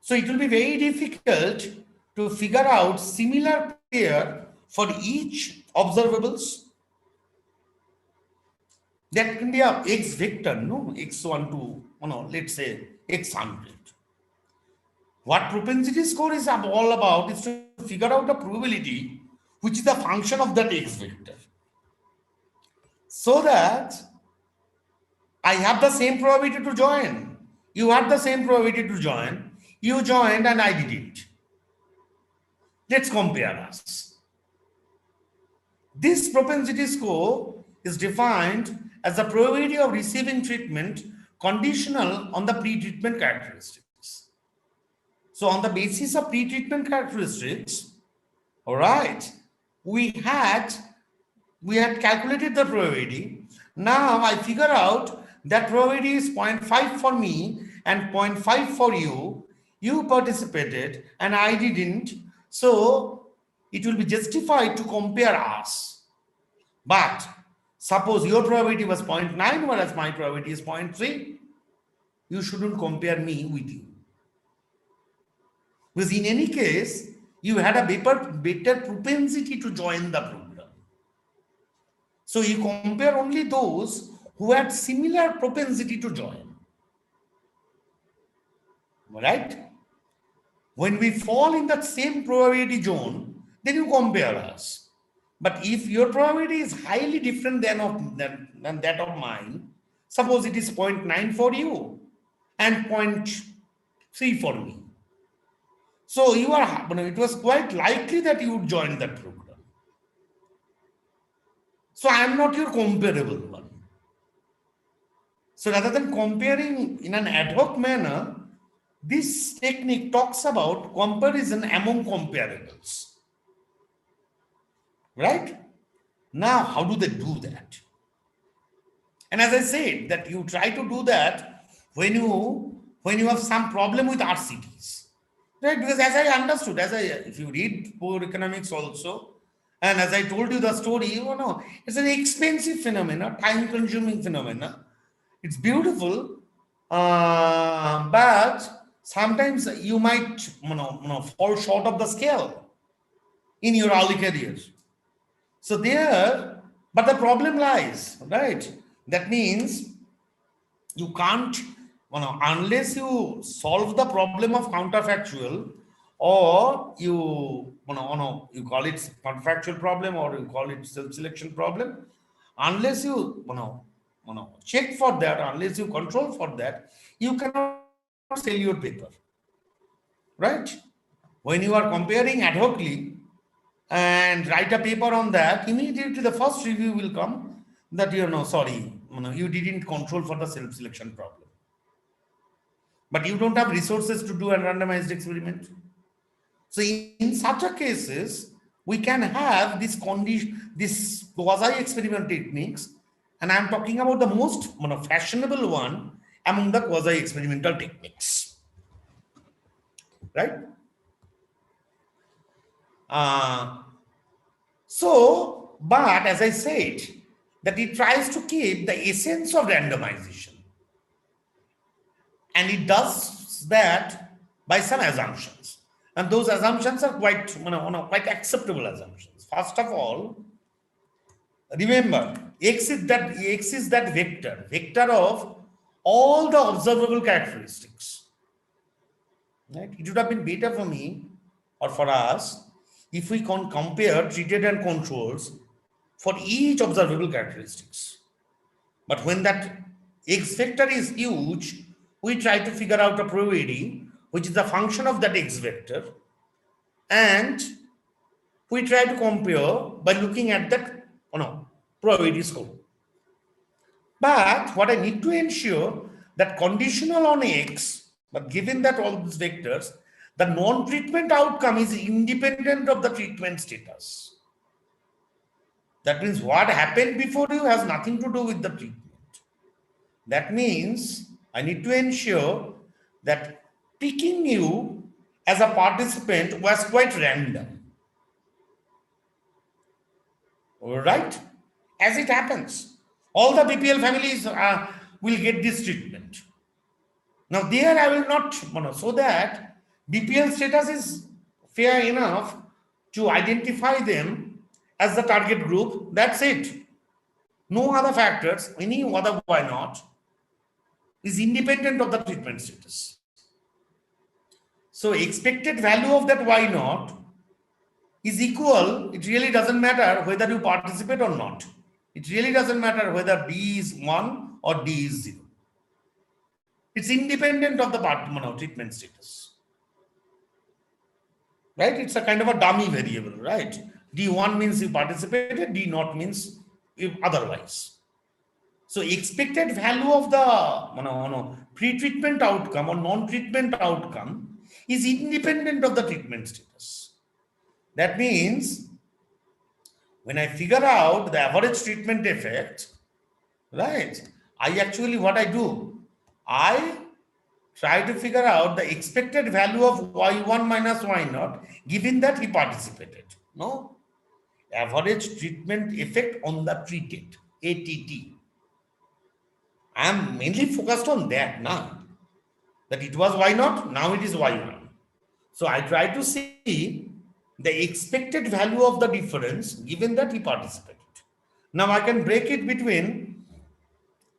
So it will be very difficult to figure out similar pair for each observables. That can be a X vector, no? X1 to, let's say X100. What propensity score is all about is to figure out the probability which is the function of that X vector. So that I have the same probability to join. You had the same probability to join. You joined and I didn't. Let's compare us. This propensity score is defined as the probability of receiving treatment conditional on the pre-treatment characteristics. So on the basis of pre-treatment characteristics, all right, we had calculated the probability. Now I figure out that probability is 0.5 for me and 0.5 for you. You participated and I didn't. So it will be justified to compare us. But suppose your probability was 0.9, whereas my probability is 0.3. You shouldn't compare me with you. Because in any case, you had a better propensity to join the program. So you compare only those who had similar propensity to join. Right? When we fall in that same probability zone, then you compare us. But if your probability is highly different than that of mine, suppose it is 0.9 for you and 0.3 for me. So it was quite likely that you would join that program. So I am not your comparable one. So rather than comparing in an ad hoc manner, this technique talks about comparison among comparables. Right? Now, how do they do that? And as I said, that you try to do that when you have some problem with RCTs. Right? Because as I understood, if you read poor economics also, and as I told you the story, it's an expensive phenomena, time-consuming phenomena. It's beautiful, but sometimes you might fall short of the scale in your early career. So but the problem lies, right? That means you can't, unless you solve the problem of counterfactual, or you call it counterfactual problem or you call it self-selection problem, unless you check for that, unless you control for that, you cannot sell your paper, right? When you are comparing ad hocly and write a paper on that, immediately the first review will come that you didn't control for the self-selection problem. But you don't have resources to do a randomized experiment. So in such a cases, we can have this quasi-experiment techniques, and I'm talking about the most fashionable one among the quasi-experimental techniques, right? But as I said, that it tries to keep the essence of randomization. and it does that by some assumptions. And those assumptions are quite, quite acceptable assumptions. First of all, remember, x is that vector of all the observable characteristics. Right? It would have been better for me or for us if we can compare treated and controls for each observable characteristics. But when that x vector is huge, we try to figure out a probability which is a function of that x vector, and we try to compare by looking at that probability score. But what I need to ensure that conditional on x, but given that all these vectors, the non-treatment outcome is independent of the treatment status. That means what happened before you has nothing to do with the treatment. That means I need to ensure that picking you as a participant was quite random. All right? As it happens, all the BPL families will get this treatment. Now there I will not, so that BPL status is fair enough to identify them as the target group. That's it. No other factors, any other why not, is independent of the treatment status. So expected value of that why not is equal. It really doesn't matter whether you participate or not. It really doesn't matter whether D is 1 or D is 0. It's independent of the treatment status. Right? It's a kind of a dummy variable, right? D1 means you participated, D0 means if otherwise. So expected value of the pre-treatment outcome or non-treatment outcome is independent of the treatment status. That means when I figure out the average treatment effect, right, what I do, I try to figure out the expected value of y1 minus y0 given that he participated. No, average treatment effect on the treated, ATT. I am mainly focused on that now. That it was y0, now it is y1. So I try to see the expected value of the difference given that he participated. Now I can break it between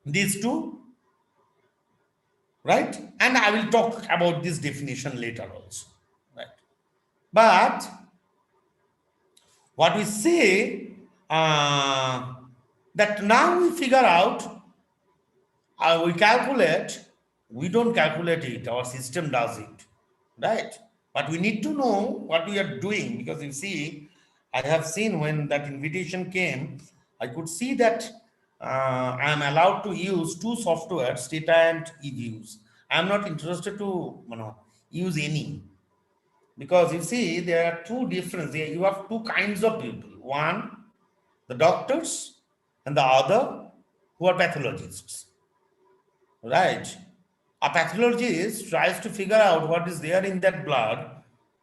these two, right? And I will talk about this definition later also, right? But what we say that now we figure out, we calculate, we don't calculate it, our system does it, right? But we need to know what we are doing, because you see, I have seen when that invitation came, I could see that I am allowed to use two softwares, Stata and eViews. I am not interested to use any, because you see there are two different. You have two kinds of people. One, the doctors, and the other who are pathologists. Right? A pathologist tries to figure out what is there in that blood,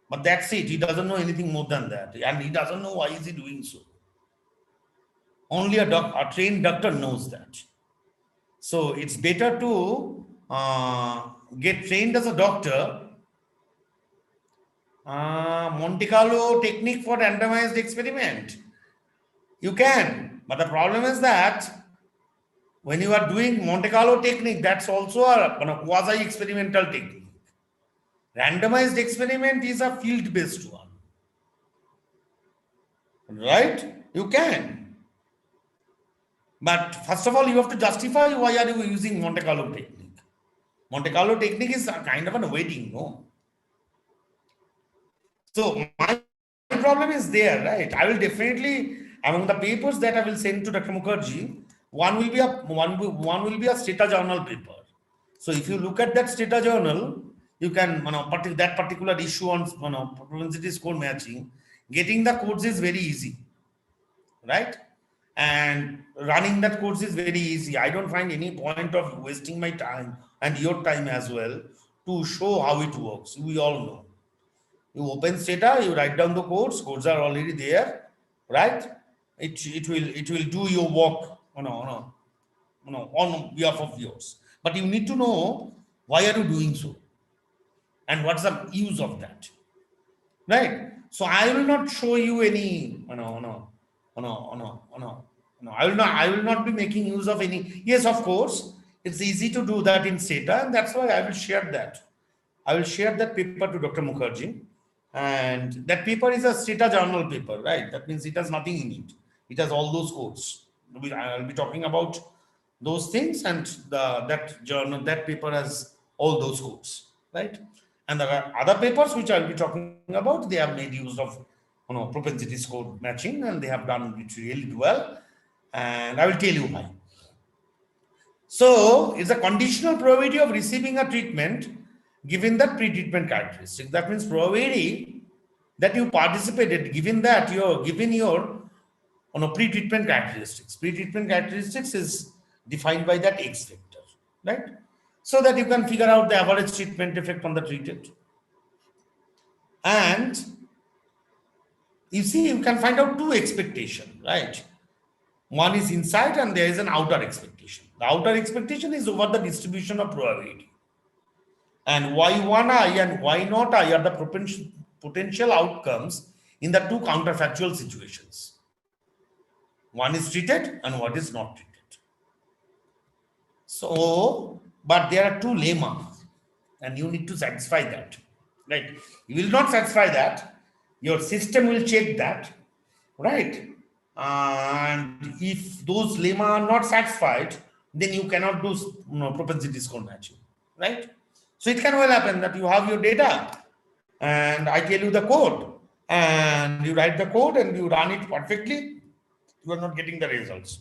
but that's it. He doesn't know anything more than that, and he doesn't know why is he doing so. Only a trained doctor knows that. So it's better to get trained as a doctor. Monte Carlo technique for randomized experiment. You can, but the problem is that when you are doing Monte Carlo technique, that's also a quasi-experimental technique. Randomized experiment is a field-based one. Right? You can. But first of all, you have to justify why are you using Monte Carlo technique. Monte Carlo technique is a kind of a waiting, no? So my problem is there, right? I will definitely, among the papers that I will send to Dr. Mukherjee, one will be a Stata journal paper. So if you look at that Stata journal, you can, that particular issue on propensity score matching, getting the codes is very easy, right? And running that course is very easy. I don't find any point of wasting my time and your time as well to show how it works. We all know. You open Stata, you write down the codes are already there, right? It will do your work on behalf of yours. But you need to know Why are you doing so? And what's the use of that? Right? So I will not show you any, I will not be making use of any. Yes, of course, it's easy to do that in SETA, and that's why I will share that. I will share that paper to Dr. Mukherjee. And that paper is a SETA journal paper, right? That means it has nothing in it. It has all those codes. I'll be talking about those things, and that journal, that paper has all those codes, right? And there are other papers which I'll be talking about. They have made use of propensity score matching, and they have done it really well. And I will tell you why. So it's a conditional probability of receiving a treatment given that pre-treatment characteristic. That means probability that you participated given that you're given your pre-treatment characteristics. Pre-treatment characteristics is defined by that X vector, right? So that you can figure out the average treatment effect on the treated. And you see, you can find out two expectations, right? One is inside and there is an outer expectation. The outer expectation is over the distribution of probability. And Y1I and Y0I are the potential outcomes in the two counterfactual situations. One is treated and one is not treated. So, but there are two lemmas and you need to satisfy that, right? You will not satisfy that. Your system will check that, right? And if those lemma are not satisfied, then you cannot do propensity score matching, right? So it can well happen that you have your data and I tell you the code and you write the code and you run it perfectly, you are not getting the results.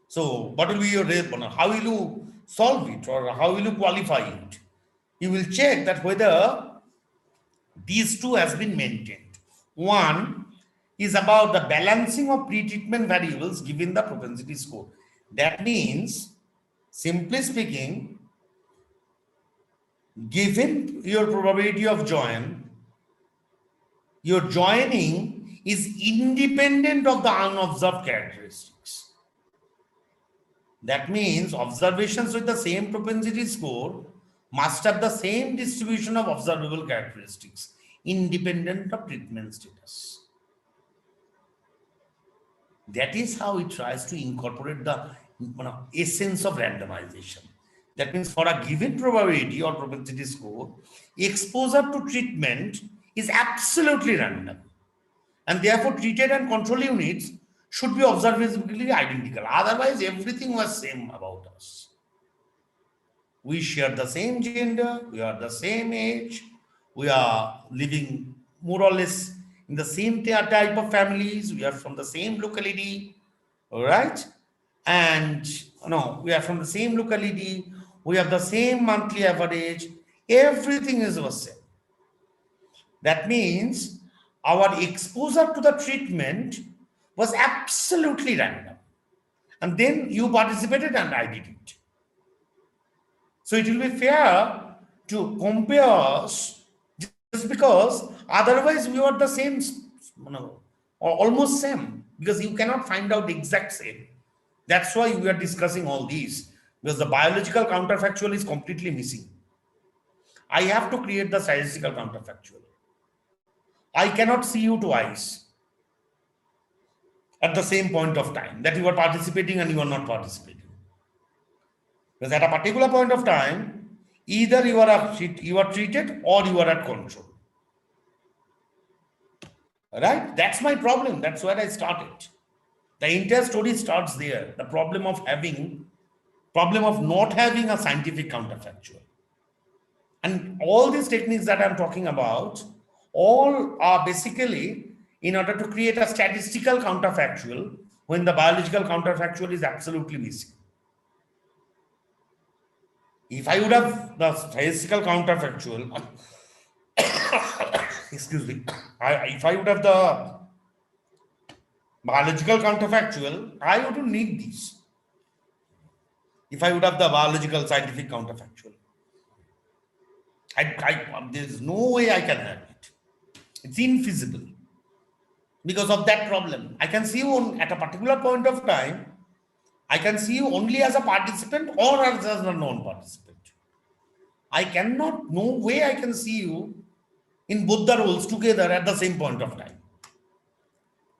So what will be your, how will you solve it or how will you qualify it? You will check that whether these two has been maintained. One is about the balancing of pre-treatment variables given the propensity score. That means, simply speaking, given your probability of join, your joining is independent of the unobserved characteristics. That means observations with the same propensity score must have the same distribution of observable characteristics, independent of treatment status. That is how it tries to incorporate the essence of randomization. That means for a given probability or propensity score, exposure to treatment is absolutely random. And therefore, treated and control units should be observably identical. Otherwise, everything was same about us. We share the same gender, we are the same age, we are living more or less in the same type of families, we are from the same locality, all right? And we are from the same locality, we have the same monthly average, everything is the same. That means our exposure to the treatment was absolutely random. And then you participated and I didn't. So it will be fair to compare us just because otherwise we are the same, or almost same, because you cannot find out the exact same. That's why we are discussing all these, because the biological counterfactual is completely missing. I have to create the statistical counterfactual. I cannot see you twice at the same point of time, that you are participating and you are not participating. Because at a particular point of time, either you are treated or you are at control. Right? That's my problem. That's where I started. The entire story starts there. The problem of not having a scientific counterfactual. And all these techniques that I'm talking about, all are basically in order to create a statistical counterfactual when the biological counterfactual is absolutely missing. If I would have the statistical counterfactual, excuse me, if I would have the biological counterfactual, I wouldn't need these. If I would have the biological scientific counterfactual, there's no way I can have it. It's infeasible. Because of that problem, I can see you at a particular point of time, I can see you only as a participant or as a non-participant. I cannot, no way I can see you in both the roles together at the same point of time.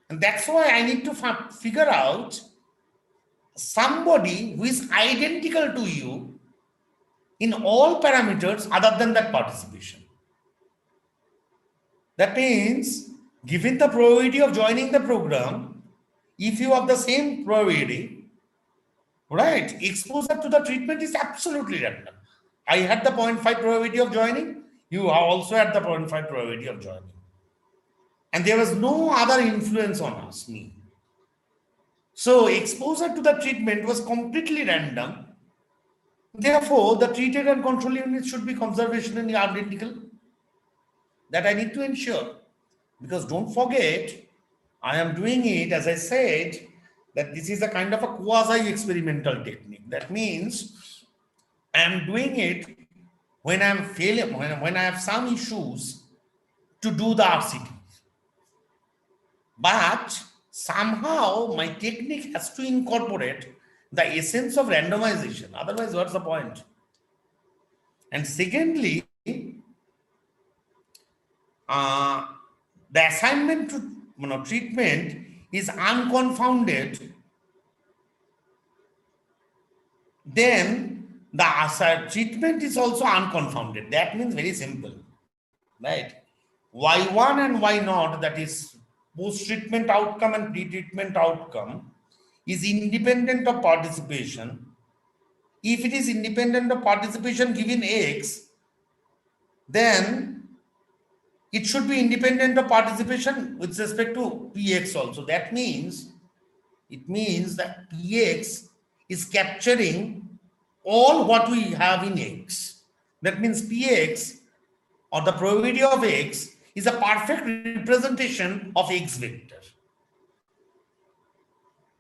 And that's why I need to figure out somebody who is identical to you in all parameters other than that participation. That means, given the probability of joining the program, if you have the same probability, right, exposure to the treatment is absolutely random. I had the 0.5 probability of joining, you also had the 0.5 probability of joining. And there was no other influence on us, me. So exposure to the treatment was completely random. Therefore, the treated and control units should be conservationally identical. That I need to ensure. Because don't forget, I am doing it, as I said, that this is a kind of a quasi-experimental technique. That means I am doing it when I'm failing, when I have some issues to do the RCT. But somehow my technique has to incorporate the essence of randomization. Otherwise, what's the point? And secondly, the assignment to treatment is unconfounded, then the treatment is also unconfounded. That means very simple, right? Y1 and Y0, that is post-treatment outcome and pre-treatment outcome, is independent of participation. If it is independent of participation given X, then it should be independent of participation with respect to Px also. That means, it means that Px is capturing all what we have in X. That means Px, or the probability of X, is a perfect representation of X vector.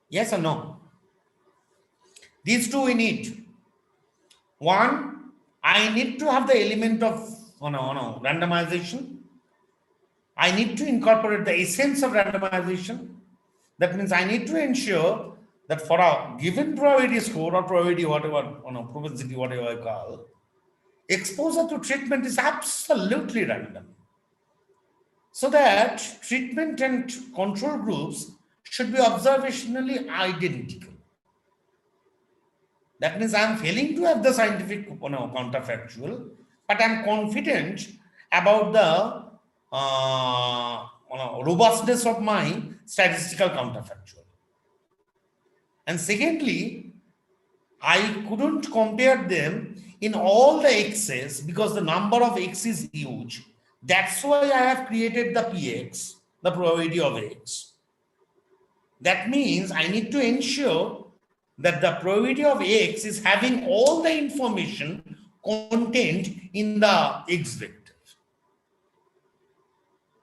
Yes or no? These two we need. One, I need to have the element of randomization. I need to incorporate the essence of randomization. That means I need to ensure that for a given probability score or probability, whatever, propensity, whatever I call, exposure to treatment is absolutely random. So that treatment and control groups should be observationally identical. That means I am failing to have the scientific counterfactual, but I am confident about the robustness of my statistical counterfactual. And secondly, I couldn't compare them in all the x's because the number of x is huge. That's why I have created the px, the probability of x. That means I need to ensure that the probability of x is having all the information contained in the x vector.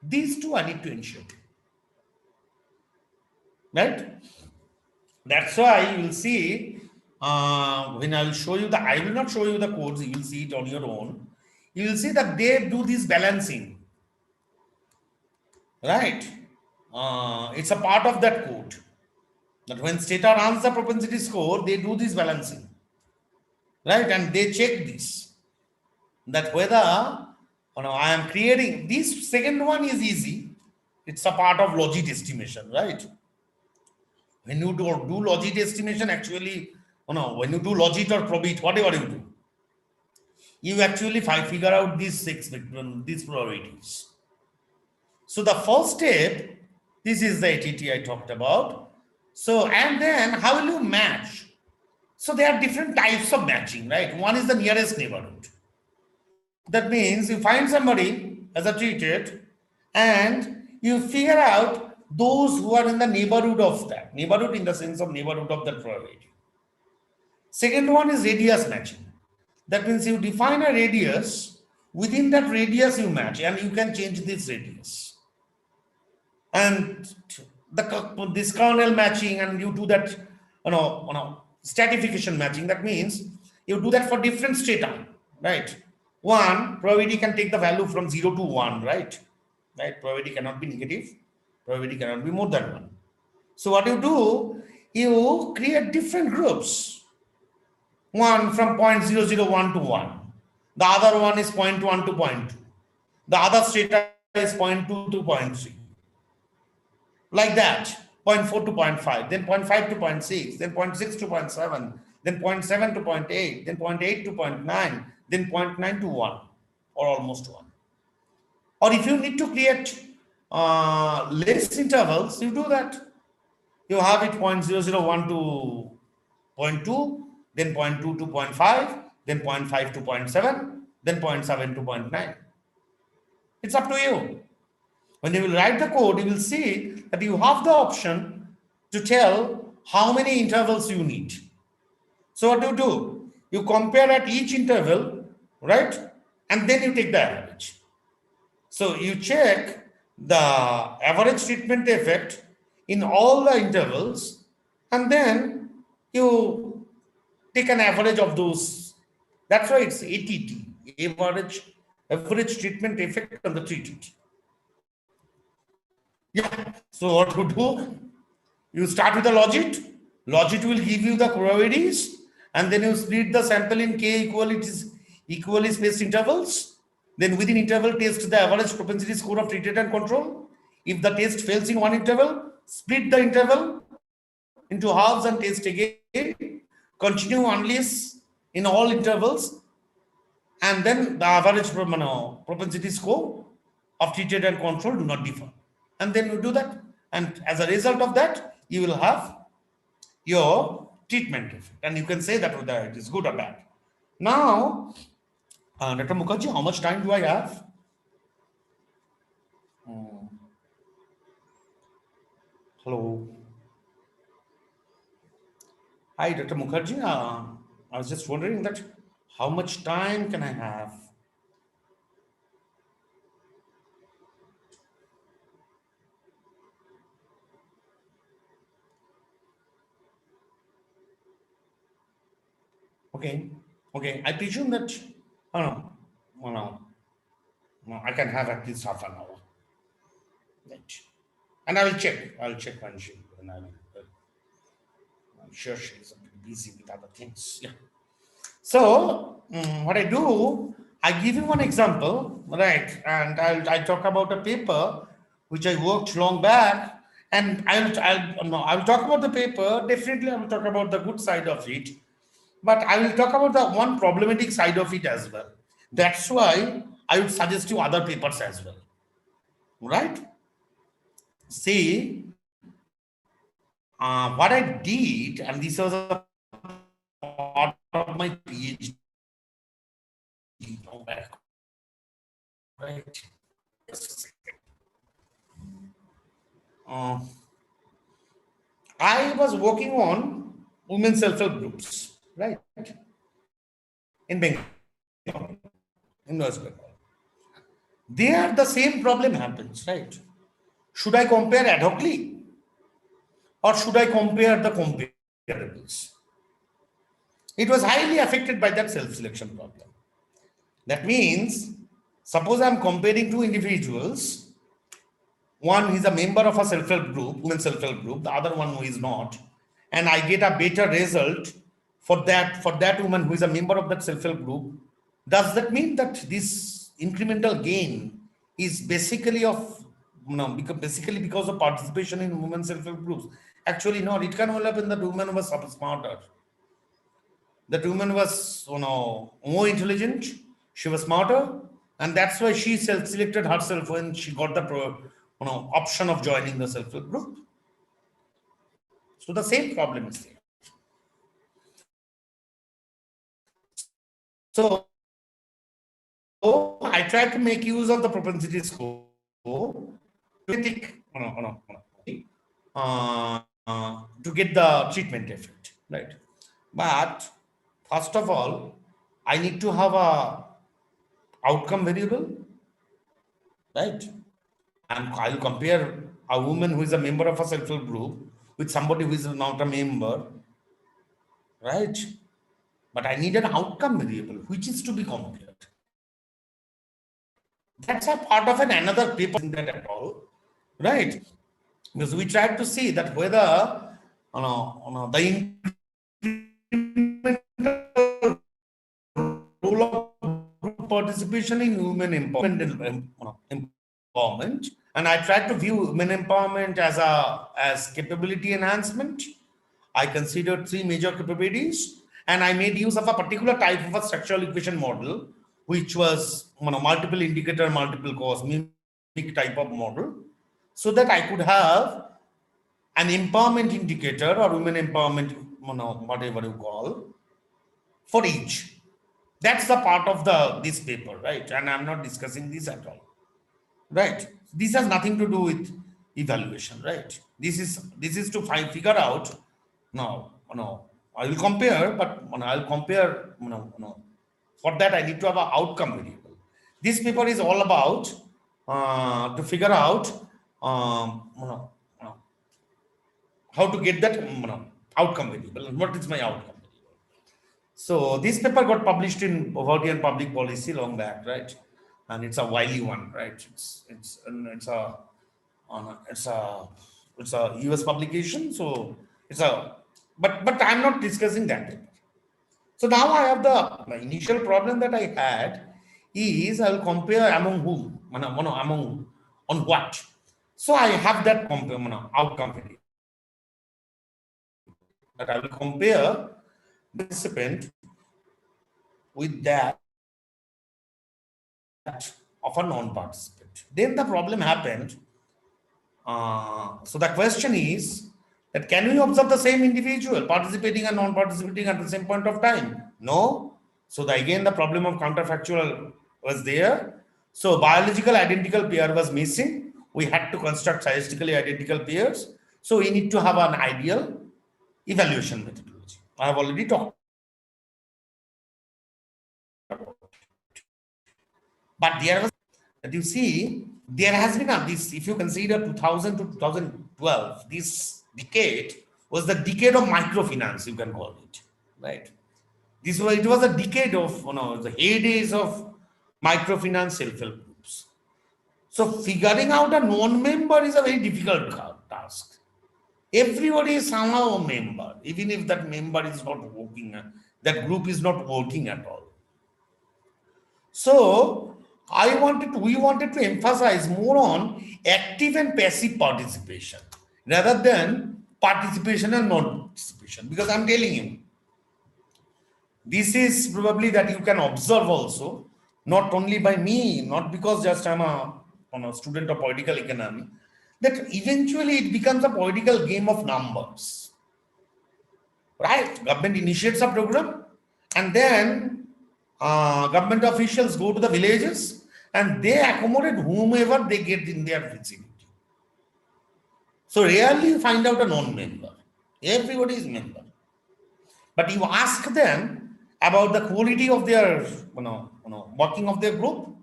These two I need to ensure. Right? That's why you will see when I will show you I will not show you the codes, you will see it on your own. You will see that they do this balancing. Right? It's a part of that code. That when Stata runs the propensity score, they do this balancing. Right? And they check this. That whether I am creating, this second one is easy. It's a part of logit estimation, right? When you do logit estimation, actually, when you do logit or probit, whatever you do, you actually figure out these probabilities. So the first step, this is the ATT I talked about. So, and then how will you match? So there are different types of matching, right? One is the nearest neighborhood. That means you find somebody as a treated and you figure out those who are in the neighborhood of that. Neighborhood in the sense of neighborhood of that probability. Second one is radius matching. That means you define a radius, within that radius you match and you can change this radius. And this kernel matching, and you do that, stratification matching. That means you do that for different strata, right? One, probability can take the value from 0 to 1, right? Right? Probability cannot be negative. Probability cannot be more than 1. So what you do, you create different groups. One from 0.001 to 1. The other one is 0.1 to 0.2. The other strata is 0.2 to 0.3. Like that, 0.4 to 0.5, then 0.5 to 0.6, then 0.6 to 0.7, then 0.7 to 0.8, then 0.8 to 0.9, then 0.9 to 1, or almost 1. Or if you need to create less intervals, you do that. You have it 0.001 to 0.2, then 0.2 to 0.5, then 0.5 to 0.7, then 0.7 to 0.9. It's up to you. When you will write the code, you will see that you have the option to tell how many intervals you need. So what do? You compare at each interval, right? And then you take the average. So you check the average treatment effect in all the intervals, and then you take an average of those. That's why it's ATT, average treatment effect on the treated. Yeah. So what to do? You start with the logit. Logit will give you the probabilities, and then you split the sample in k equally spaced intervals. Then within interval, test the average propensity score of treated and control. If the test fails in one interval, split the interval into halves and test again. Continue unless in all intervals, and then the average propensity score of treated and control do not differ. And then you do that, and as a result of that, you will have your treatment effect, and you can say that whether it is good or bad. Now, Dr. Mukherjee, how much time do I have? Hello. Hi, Dr. Mukherjee. I was just wondering that how much time can I have? Okay. Okay. I presume that, oh no, oh no, I can have at least half an hour. Right. And I will check. I'll check when I'm sure she's a bit busy with other things. Yeah. So what I do, I give you one example, right? And I'll talk about a paper which I worked long back, and I'll talk about the paper. Definitely, I will talk about the good side of it, but I will talk about the one problematic side of it as well. That's why I would suggest you other papers as well, right? See, what I did, and this was a part of my PhD. Right. I was working on women self-help groups, right? In Bengal, in West Bengal. There, the same problem happens, right? Should I compare ad hocly, or should I compare the comparables? It was highly affected by that self-selection problem. That means, suppose I'm comparing two individuals. One is a member of a self-help group, women self-help group, the other one who is not, and I get a better result for that woman who is a member of that self-help group. Does that mean that this incremental gain is basically because of participation in women self-help groups? Actually, no. It can only happen that woman was smarter. That woman was more intelligent. She was smarter, and that's why she self-selected herself when she got the option of joining the self-help group. So the same problem is there. So I try to make use of the propensity score to get the treatment effect, right? But first of all, I need to have a outcome variable, right? And I'll compare a woman who is a member of a self-help group with somebody who is not a member, right? But I need an outcome variable which is to be compared. That's a part of another paper in that at all, right? Because we tried to see that whether the incremental role of of participation in women empowerment, and I tried to view women empowerment as capability enhancement. I considered three major capabilities, and I made use of a particular type of a structural equation model, which was multiple indicator, multiple cause, mimic type of model, so that I could have an empowerment indicator or women empowerment, whatever you call, for each. That's the part of this paper, right? And I'm not discussing this at all, right? This has nothing to do with evaluation, right? This is to figure out. No, I will compare, but I'll compare. For that I need to have an outcome variable. This paper is all about to figure out how to get that outcome variable and what is my outcome variable. So this paper got published in Poverty and Public Policy long back, right? And it's a Wiley one, right? It's a US publication, so it's a but I'm not discussing that paper. So now I have the initial problem that I had is I'll compare among whom, among on what. So I have that outcome variable that I will compare the participant with that of a non-participant. Then the problem happened. So the question is that can we observe the same individual participating and non-participating at the same point of time? No. So again, the problem of counterfactual was there. So biological identical pair was missing. We had to construct statistically identical pairs. So we need to have an ideal evaluation methodology. I have already talked about. But there was, that you see, there has been this, if you consider 2000 to 2012, this decade was the decade of microfinance, you can call it, right? It was a decade of the heydays of microfinance self-help groups. So figuring out a non-member is a very difficult task. Everybody is somehow a member, even if that member is not working, that group is not working at all. So we wanted to emphasize more on active and passive participation rather than participation and non-participation, because I'm telling you, this is probably that you can observe also, not only by me, not because just I'm a student of political economy, that eventually it becomes a political game of numbers, right? Government initiates a program, and then government officials go to the villages and they accommodate whomever they get in their vicinity. So rarely you find out a non-member. Everybody is member. But you ask them about the quality of their working of their group.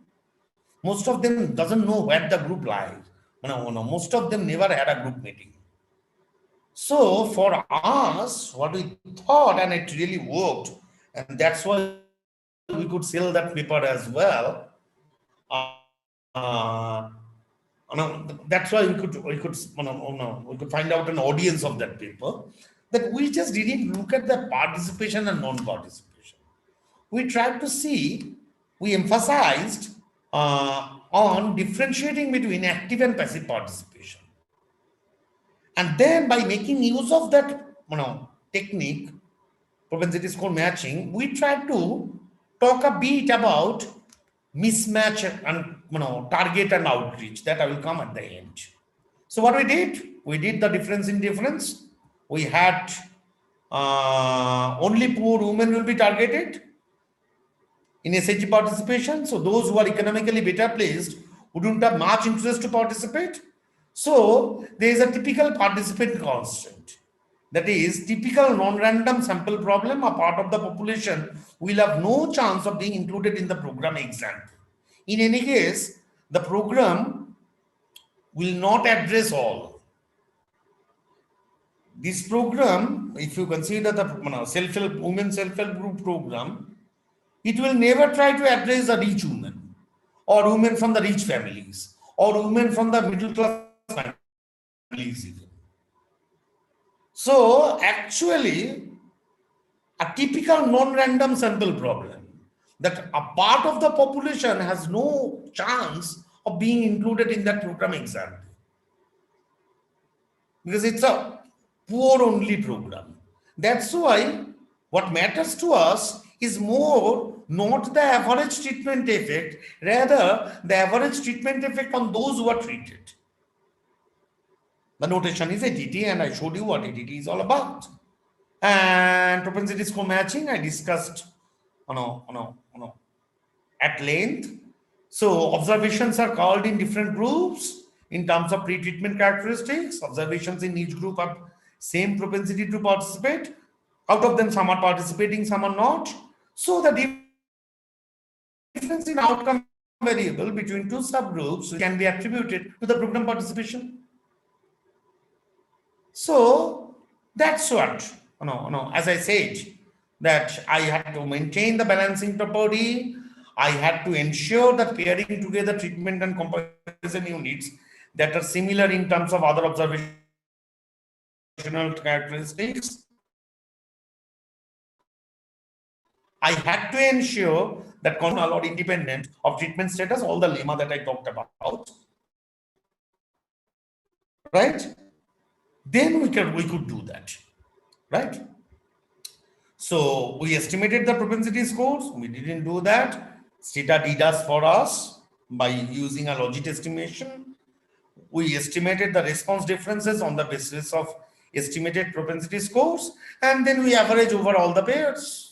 Most of them doesn't know where the group lies. Most of them never had a group meeting. So for us, what we thought, and it really worked, and that's why we could sell that paper as well. That's why we could find out an audience of that paper, that we just didn't look at the participation and non-participation. We tried to see, we emphasized on differentiating between active and passive participation. And then by making use of that technique, propensity score matching, we tried to talk a bit about mismatch and target and outreach. That I will come at the end. So what we did the difference in difference. We had only poor women will be targeted in SHG participation. So those who are economically better placed wouldn't have much interest to participate. So there is a typical participant constant. That is, typical non-random sample problem, a part of the population will have no chance of being included in the program example. In any case, the program will not address all. This program, if you consider the self-help women self-help group program, it will never try to address the rich women or women from the rich families or women from the middle class families even. So actually, a typical non-random sample problem that a part of the population has no chance of being included in that program exam because it's a poor only program. That's why what matters to us is more not the average treatment effect, rather the average treatment effect on those who are treated. The notation is ATT, and I showed you what ATT is all about. And propensity score matching, I discussed at length. So observations are called in different groups in terms of pre-treatment characteristics. Observations in each group have same propensity to participate. Out of them, some are participating, some are not. So the difference in outcome variable between two subgroups can be attributed to the program participation. So that's what, as I said, that I had to maintain the balancing property. I had to ensure that pairing together treatment and comparison units that are similar in terms of other observational characteristics. I had to ensure that conditional or independent of treatment status, all the lemma that I talked about, right? Then we could do that, right? So we estimated the propensity scores. We didn't do that. Stata did us for us by using a logit estimation. We estimated the response differences on the basis of estimated propensity scores, and then we average over all the pairs.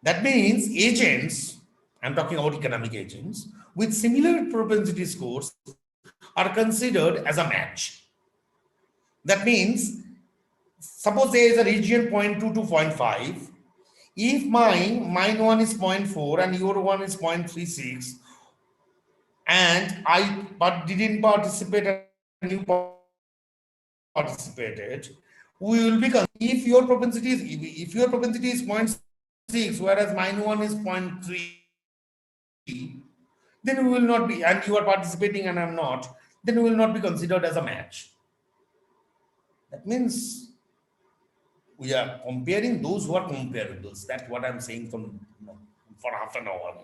That means agents, I'm talking about economic agents, with similar propensity scores are considered as a match. That means, suppose there is a region 0.2 to 0.5. If mine one is 0.4 and your one is 0.36, and I didn't participate and you participated, we will be, if your propensity is 0.6, whereas mine one is 0.3, then we will not be, and you are participating and I'm not, then we will not be considered as a match. That means we are comparing those who are comparables. That's what I'm saying for half an hour.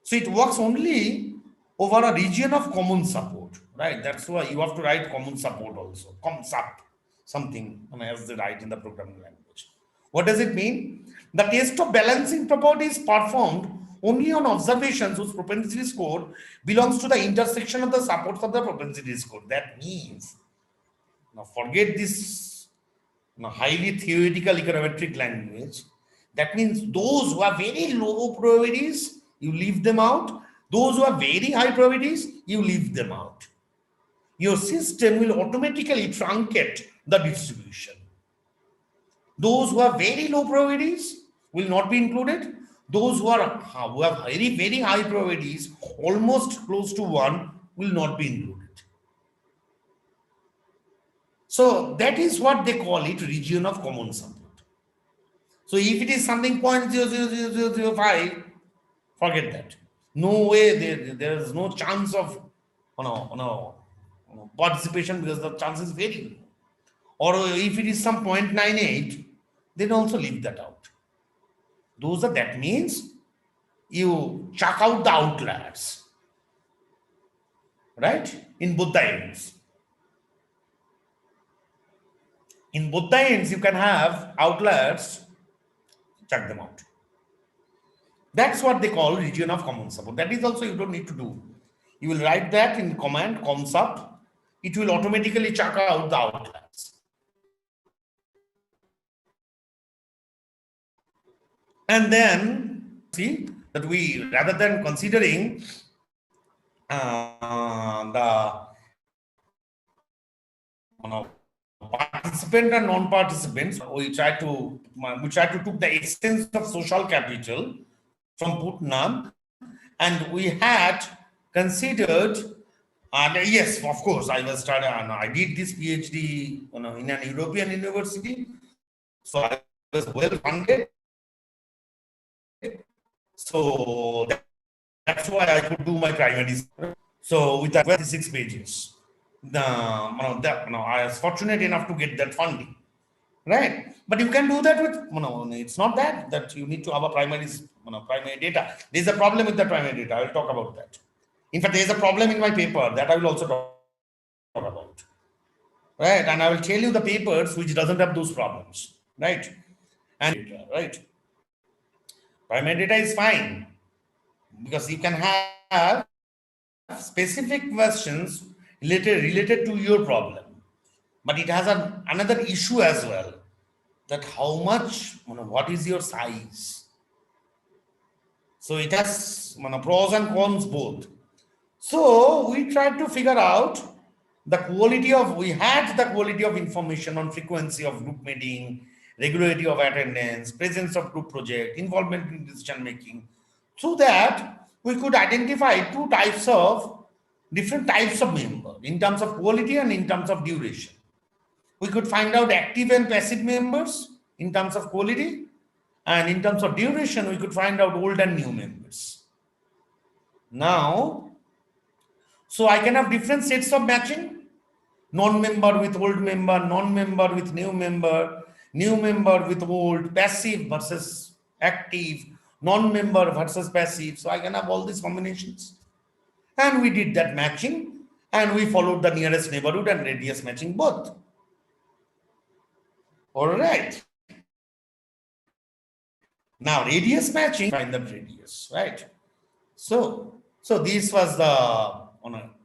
So it works only over a region of common support, right? That's why you have to write common support also, something as they write in the programming language. What does it mean? The test of balancing property is performed only on observations whose propensity score belongs to the intersection of the supports of the propensity score. That means, now forget this highly theoretical econometric language. That means those who are very low probabilities, you leave them out. Those who are very high probabilities, you leave them out. Your system will automatically truncate the distribution. Those who are very low probabilities will not be included. Those who have very, very high probabilities, almost close to 1, will not be included. So that is what they call it, region of common support. So if it is something 0.00005, forget that. No way, there is no chance of participation because the chance is very low. Or if it is some 0.98, then also leave that out. That means you chuck out the outliers, right? In both the ends. In both the ends, you can have outliers, chuck them out. That's what they call region of common support. That is also you don't need to do. You will write that in command comsup. It will automatically chuck out the outliers. And then see that we, rather than considering the participant and non-participants, we try to took the essence of social capital from Putnam, and we had considered, and yes, of course, I did this PhD in an European university, so I was well funded. So that's why I could do my primary. So with 26 pages, I was fortunate enough to get that funding. right? But you can do that with, it's not that you need to have a primary data. There's a problem with the primary data. I will talk about that. In fact, there's a problem in my paper that I will also talk about, right? And I will tell you the papers which doesn't have those problems, right? And right, primary data is fine because you can have specific questions related to your problem, but it has another issue as well, that how much, what is your size. So it has pros and cons both. So we tried to figure out we had the quality of information on frequency of group meeting, regularity of attendance, presence of group project, involvement in decision making. Through that, we could identify different types of member in terms of quality and in terms of duration. We could find out active and passive members in terms of quality, and in terms of duration, we could find out old and new members. Now, so I can have different sets of matching: non-member with old member, non-member with new member with old, passive versus active, non-member versus passive. So I can have all these combinations. And we did that matching, and we followed the nearest neighborhood and radius matching both. All right. Now, radius matching, find the radius, right? So this was the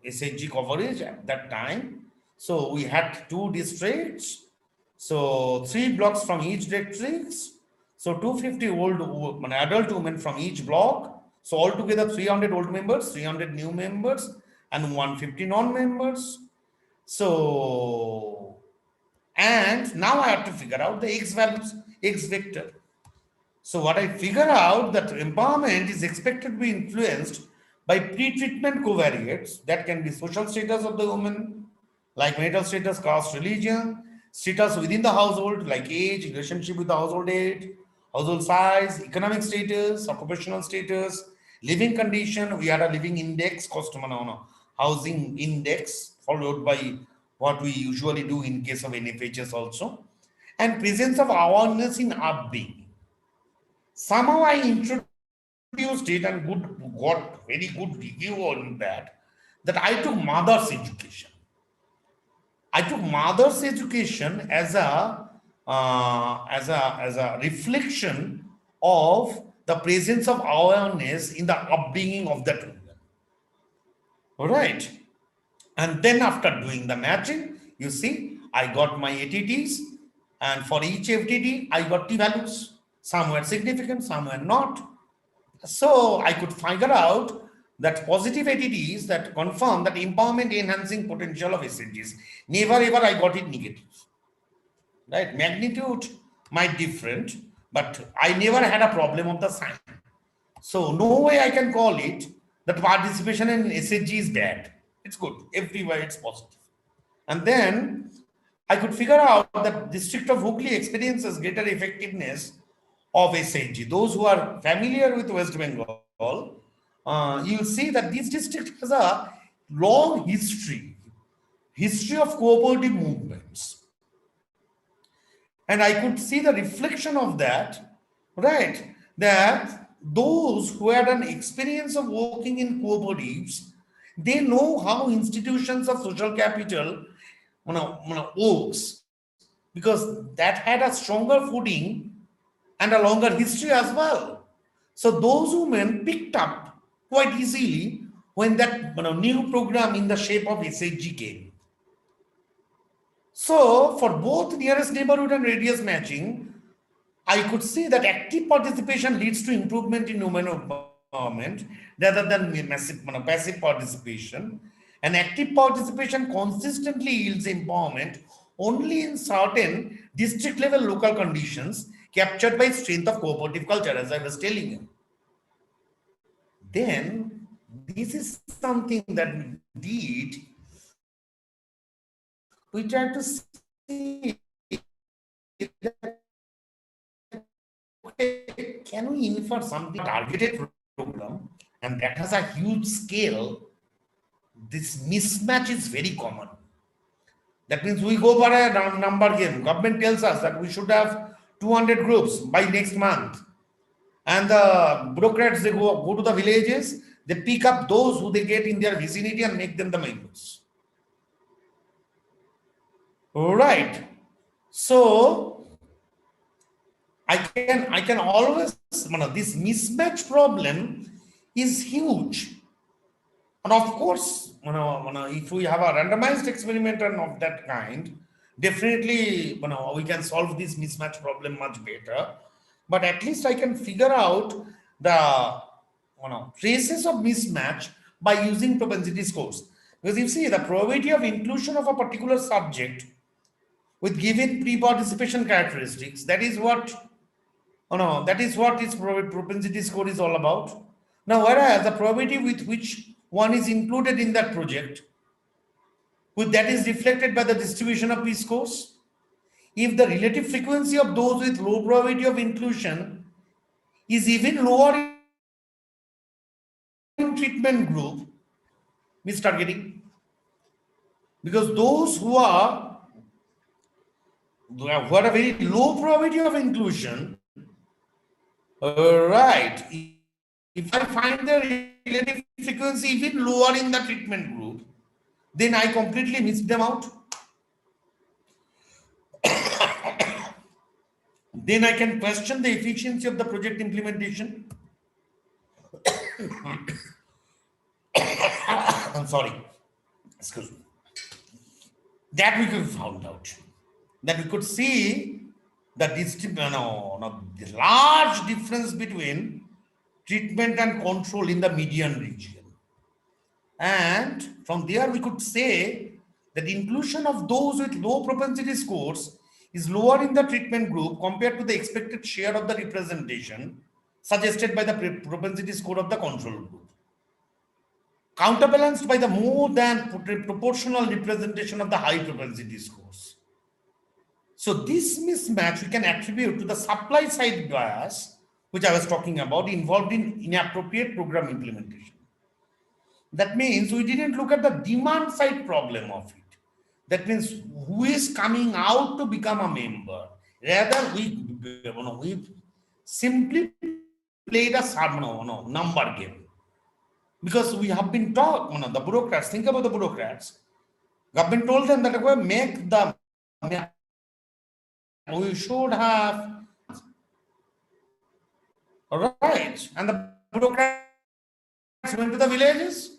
SHG coverage at that time. So we had 2 districts, so 3 blocks from each district. So 250 adult women from each block. So altogether 300 old members, 300 new members, and 150 non-members. So, and now I have to figure out the X values, X vector. So what I figure out, that empowerment is expected to be influenced by pre-treatment covariates that can be social status of the woman, like marital status, caste, religion, status within the household, like age, relationship with the household head, household size, economic status, occupational status, living condition. We had a living index, housing index, followed by what we usually do in case of NFHS also, and presence of awareness in upbringing. Somehow I introduced it and got very good review on that I took mother's education. I took mother's education as a reflection of the presence of awareness in the upbringing of that woman. All right. And then after doing the matching, you see, I got my ATTs, and for each FTT, I got T values. Some were significant, some were not. So I could figure out that positive ATTs that confirm that empowerment enhancing potential of SHGs. Never ever I got it negative. Right? Magnitude might different, but I never had a problem of the sign. So no way I can call it that participation in SHG is bad. It's good. Everywhere it's positive. And then I could figure out that District of Hooghly experiences greater effectiveness of SHG. Those who are familiar with West Bengal, you'll see that this district has a long history of cooperative movements. And I could see the reflection of that, right? That those who had an experience of working in cooperatives, they know how institutions of social capital works, because that had a stronger footing and a longer history as well. So those women picked up quite easily when that new program in the shape of SHG came. So for both nearest neighborhood and radius matching, I could see that active participation leads to improvement in women empowerment rather than passive participation. And active participation consistently yields empowerment only in certain district level local conditions captured by strength of cooperative culture, as I was telling you. Then this is something that we did. We tried to see that, okay, can we infer something targeted program, and that has a huge scale. This mismatch is very common. That means we go for a number game. Government tells us that we should have 200 groups by next month. And the bureaucrats, they go to the villages, they pick up those who they get in their vicinity and make them the members. Right. So I can always, this mismatch problem is huge. And of course, if we have a randomized experiment and of that kind, definitely, we can solve this mismatch problem much better. But at least I can figure out the traces of mismatch by using propensity scores. Because you see, the probability of inclusion of a particular subject with given pre-participation characteristics, that is what its propensity score is all about. Now, whereas the probability with which one is included in that project, with that is reflected by the distribution of p-scores. If the relative frequency of those with low probability of inclusion is even lower in treatment group, we start getting, because those who are a very low probability of inclusion, right? If I find the relative frequency even lower in the treatment group, then I completely missed them out. Then I can question the efficiency of the project implementation. I'm sorry, excuse me. That we could found out. That we could see the the large difference between treatment and control in the median region. And from there we could say that the inclusion of those with low propensity scores is lower in the treatment group compared to the expected share of the representation suggested by the propensity score of the control group, counterbalanced by the more than proportional representation of the high propensity scores. So this mismatch we can attribute to the supply side bias, which I was talking about, involved in inappropriate program implementation. That means we didn't look at the demand side problem of it. That means who is coming out to become a member. Rather, we simply played a number game. Because we have been taught, the bureaucrats, think about the bureaucrats. Government told them that we should have, right, and the bureaucrats went to the villages.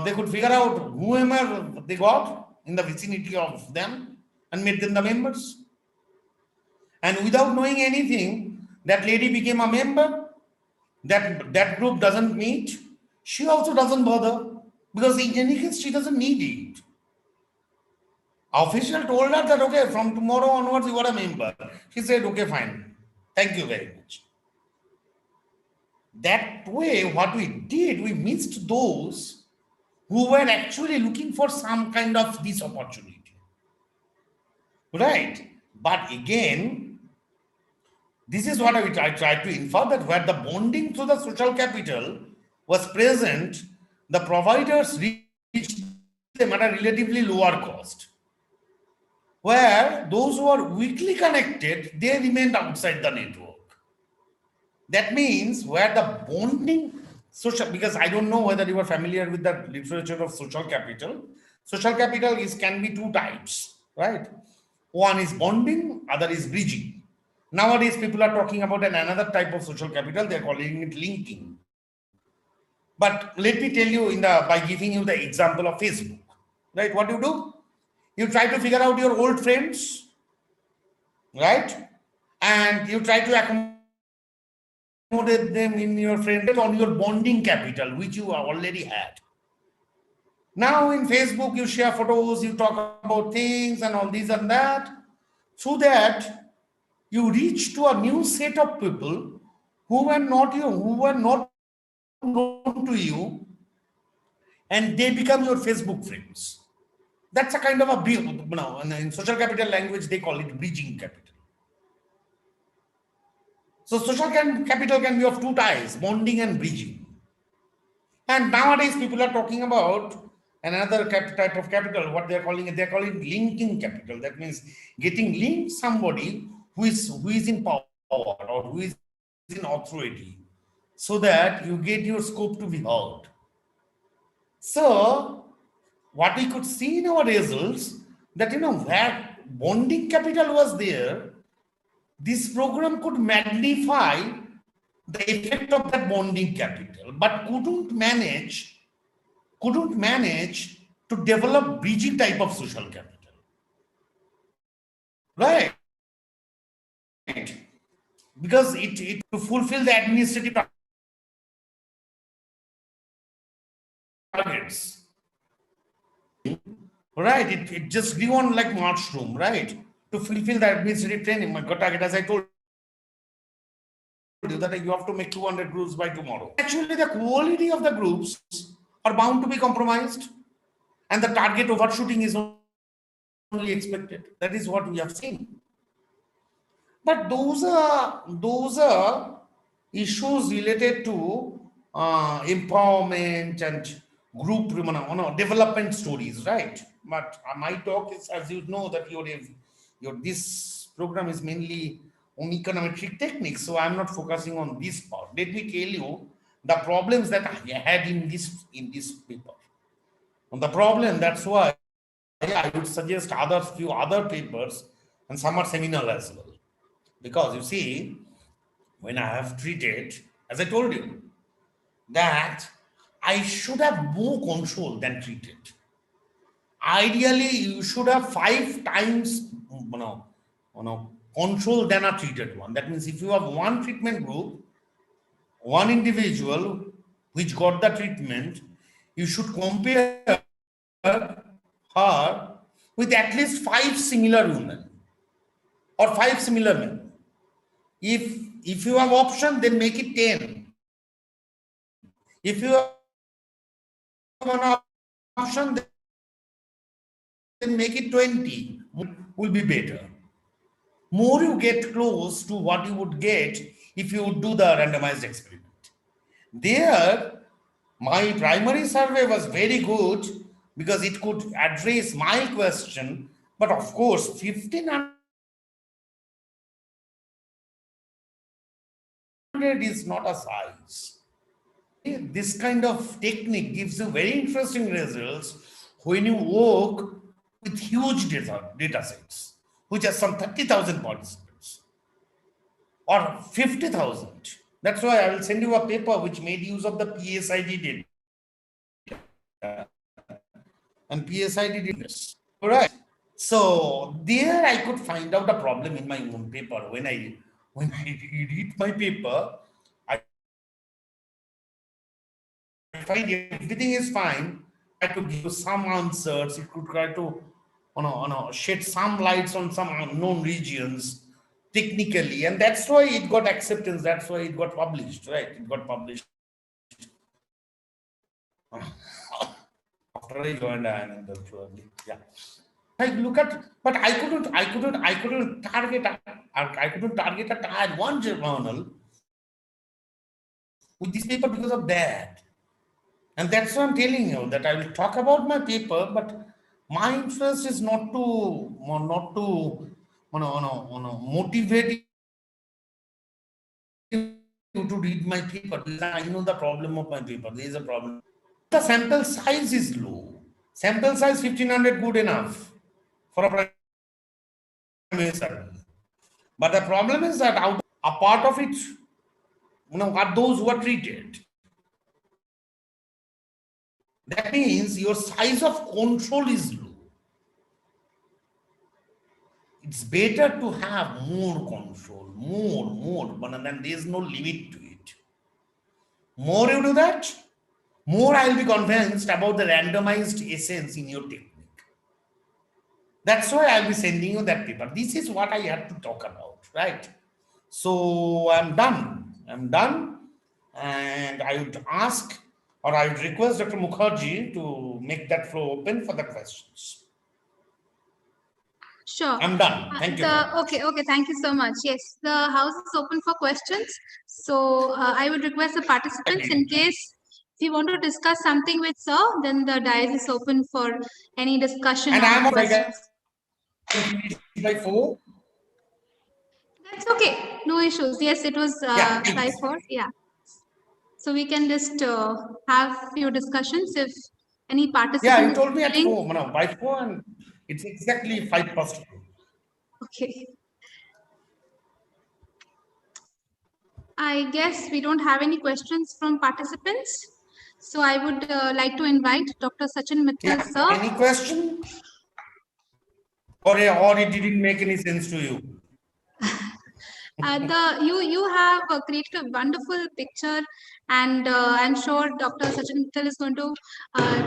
They could figure out whoever they got in the vicinity of them and made them the members. And without knowing anything, that lady became a member. That group doesn't meet. She also doesn't bother, because in any case, she doesn't need it. Official told her that, okay, from tomorrow onwards, you are a member. She said, okay, fine. Thank you very much. That way, what we did, we missed those who were actually looking for some kind of this opportunity. Right? But again, this is what I tried to infer, that where the bonding through the social capital was present, the providers reached them at a relatively lower cost. Where those who are weakly connected, they remained outside the network. That means where the bonding social, because I don't know whether you are familiar with the literature of social capital. Social capital can be two types, right? One is bonding, other is bridging. Nowadays, people are talking about another type of social capital. They're calling it linking. But let me tell you by giving you the example of Facebook, right? What do? You try to figure out your old friends, right? And you try to accommodate them in your friend on your bonding capital, which you already had. Now in Facebook, you share photos, you talk about things and all this and that. Through that, you reach to a new set of people who were not known to you, and they become your Facebook friends. That's a kind of a bridge. In social capital language, they call it bridging capital. So social capital can be of two types, bonding and bridging. And nowadays people are talking about Another type of capital, what they're calling linking capital. That means getting linked somebody who is in power or who is in authority, so that you get your scope to be heard. So what we could see in our results, that where bonding capital was there, this program could magnify the effect of that bonding capital, but couldn't manage to develop bridging type of social capital, right? Because it to fulfill the administrative targets, right? It just grew on like mushroom, right? To fulfill the administrative training, my God, target, as I told you, that you have to make 200 groups by tomorrow. Actually, the quality of the groups are bound to be compromised, and the target overshooting is only expected. That is what we have seen. But those are issues related to empowerment and group development stories, right? But my talk is, as you know, that your this program is mainly on econometric techniques, so I'm not focusing on this part. Let me tell you the problems that I had in this paper. On the problem, that's why I would suggest few other papers and some are seminal as well. Because you see, when I have treated, as I told you, that I should have more control than treated. Ideally, you should have 5 times control than a treated one. That means if you have one treatment group, one individual which got the treatment, you should compare her with at least 5 similar women or 5 similar men. If you have option, then make it 10. If you have an option, then make it 20. Will be better. More you get close to what you would get if you would do the randomized experiment. There, my primary survey was very good because it could address my question. But of course, 1500 is not a size. This kind of technique gives you very interesting results when you work with huge data sets, which are some 30,000 participants or 50,000. That's why I will send you a paper which made use of the PSID data and PSID data. All right. So there I could find out a problem in my own paper. When I read my paper, I find everything is fine. I could give you some answers. It could try to shed some lights on some unknown regions technically, and that's why it got acceptance. That's why it got published, right? It got published after I joined IIM, probably. Yeah. I look at, but I couldn't target a tier 1 journal with this paper because of that. And that's why I'm telling you that I will talk about my paper, but my interest is not to motivate you to read my paper, because I know the problem of my paper. There is a problem. The sample size is low. Sample size 1500 good enough for a primary survey. But the problem is that a part of it, are those who are treated. That means your size of control is low. It's better to have more control, more, but then there is no limit to it. More you do that, more I'll be convinced about the randomized essence in your technique. That's why I'll be sending you that paper. This is what I had to talk about, right? So I'm done, and I would ask, or I would request Dr. Mukherjee to make that floor open for the questions. Sure. I'm done. Thank you. Okay. Thank you so much. Yes, the house is open for questions. So I would request the participants, in case If you want to discuss something with sir, then the dais is open for any discussion And or I'm questions. by 4. That's okay. No issues. Yes, it was Yeah, by please. 4. Yeah. So we can just have few discussions if any participant. Yeah, you told me at willing. 4, no, by 4, and it's exactly 5 past 4. Okay. I guess we don't have any questions from participants. So I would like to invite Dr. Sachin Mittal, Yeah, sir. any question? Or it didn't make any sense to you? You have created a wonderful picture, and I'm sure Dr. Sachin Mittal is going to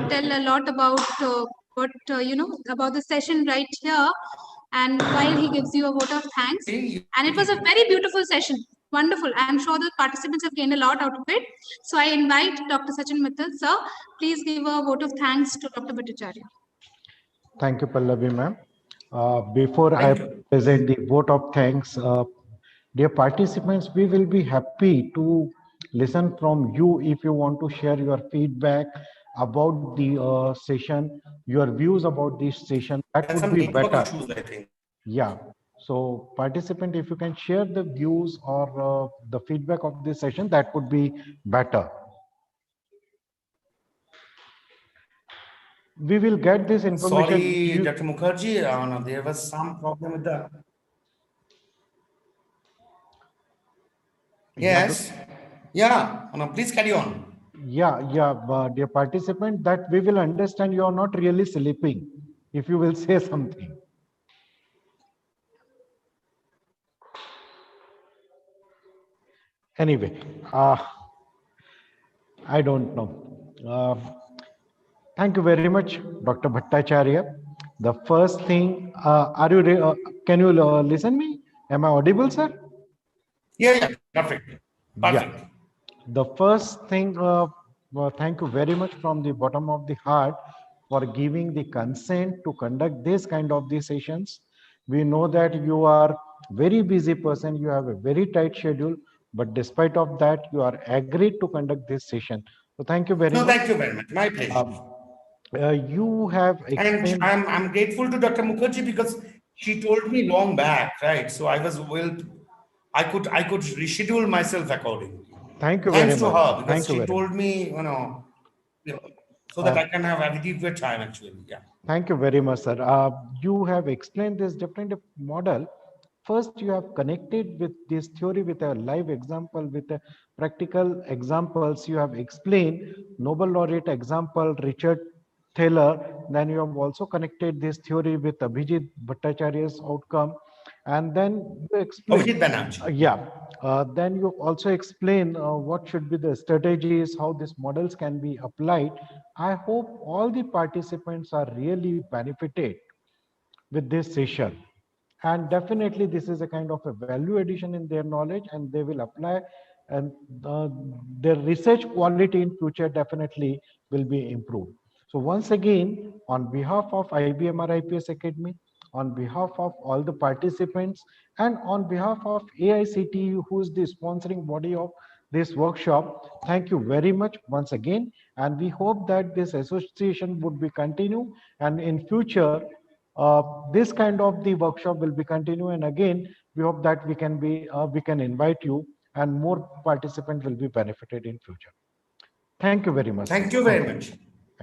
tell a lot about what about the session right here, and while he gives you a vote of thanks. And it was a very beautiful session. Wonderful. I'm sure the participants have gained a lot out of it. So I invite Dr. Sachin Mittal, sir. Please give a vote of thanks to Dr. Bhattacharya. Thank you, Pallavi ma'am. Before I present the vote of thanks, dear participants, we will be happy to listen from you if you want to share your feedback about the session, your views about this session. That would be better. Issues, I think. Yeah. So participant, if you can share the views or the feedback of this session, that would be better. We will get this information. Sorry, Dr. Mukherjee, no, there was some problem with the... Yes. Yeah, no, please carry on. Yeah, dear participant, that we will understand you are not really sleeping if you will say something. Anyway, I don't know. Thank you very much, Dr. Bhattacharya. The first thing, can you listen me? Am I audible, sir? Yeah, perfect. Yeah. The first thing, thank you very much from the bottom of the heart for giving the consent to conduct this kind of the sessions. We know that you are very busy person, you have a very tight schedule, but despite of that, you are agreed to conduct this session. So thank you very much. Thank you very much. My pleasure. You have explained. And I'm grateful to Dr. Mukherjee because she told me long back, right? So I was I could reschedule myself accordingly. Thank you Thanks very to much. her because Thank you she very told much. me, so that I can have adequate time actually. Yeah. Thank you very much, sir. You have explained this different model. First, you have connected with this theory with a live example, with a practical examples. You have explained Nobel laureate example, Richard Thaler. Then you have also connected this theory with Abhijit Bhattacharya's outcome. And then you explain. Abhijit Banerjee. Then you also explain what should be the strategies, how these models can be applied. I hope all the participants are really benefited with this session. And definitely this is a kind of a value addition in their knowledge, and they will apply, and their research quality in future definitely will be improved. So once again, on behalf of IBMR IPS Academy, on behalf of all the participants, and on behalf of AICTE, who is the sponsoring body of this workshop, thank you very much once again, and we hope that this association would be continue, and in future this kind of the workshop will be continue, and again we hope that we can invite you and more participants will be benefited in future. Thank you very much. Thank you very much.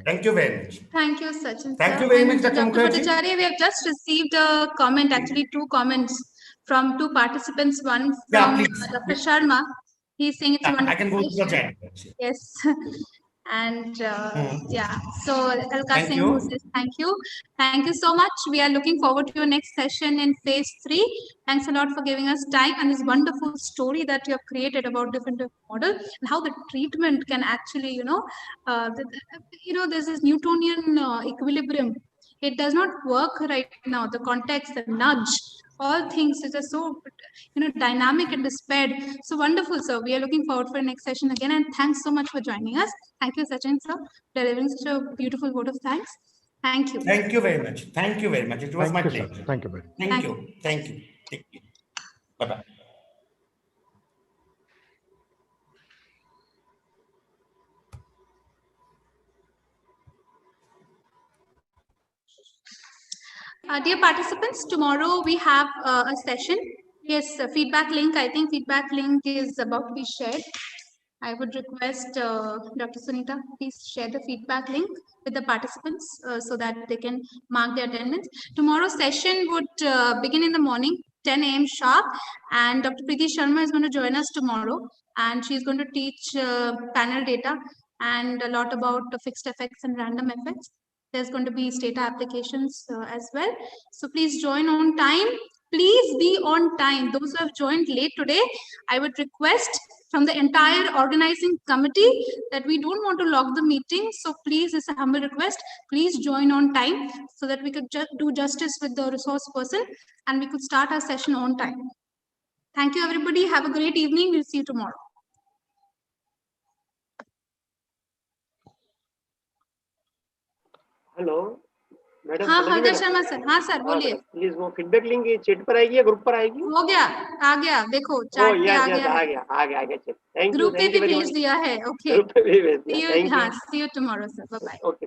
Thank you very much. Thank you, Sachin. Thank you very much, Dr. Dr. Mukherjee. Bhattacharya, we have just received a comment, actually two comments from two participants. One from Dr. Sharma. He's saying it's wonderful. I can go to the chat. Yes. And yeah, so Alka Singh who says thank you. Thank you so much. We are looking forward to your next session in phase 3. Thanks a lot for giving us time and this wonderful story that you have created about different model and how the treatment can actually, there's this Newtonian equilibrium. It does not work right now. The context, the nudge, all things is just so dynamic and displayed. So wonderful, sir. We are looking forward for the next session again, and thanks so much for joining us. Thank you, Sachin, sir, delivering such a beautiful vote of thanks. Thank you. Thank you very much. Thank you very much. It was my pleasure. Thank you very much. Thank you. Thank you. Thank you. Bye-bye. Dear participants, tomorrow we have a session. Yes, feedback link. I think feedback link is about to be shared. I would request Dr. Sunita, please share the feedback link with the participants so that they can mark their attendance. Tomorrow's session would begin in the morning, 10 a.m. sharp, and Dr. Preeti Sharma is going to join us tomorrow, and she's going to teach panel data and a lot about fixed effects and random effects. There's going to be data applications as well. So please join on time. Please be on time. Those who have joined late today, I would request from the entire organizing committee that we don't want to log the meeting. So please, it's a humble request, please join on time so that we could do justice with the resource person and we could start our session on time. Thank you, everybody. Have a great evening. We'll see you tomorrow. Hello madam. हाँ हरदर Sharma sir. हाँ sir बोलिए। Please वो feedback link chat पर आएगी या group पर आएगी? हो गया, आ गया, देखो चैट पे आ गया। आ गया। Thank you. ग्रुप पे भी भेज दिया है। ओके, ग्रुप पे भी भेज दिया। See you tomorrow sir. Bye bye. Okay.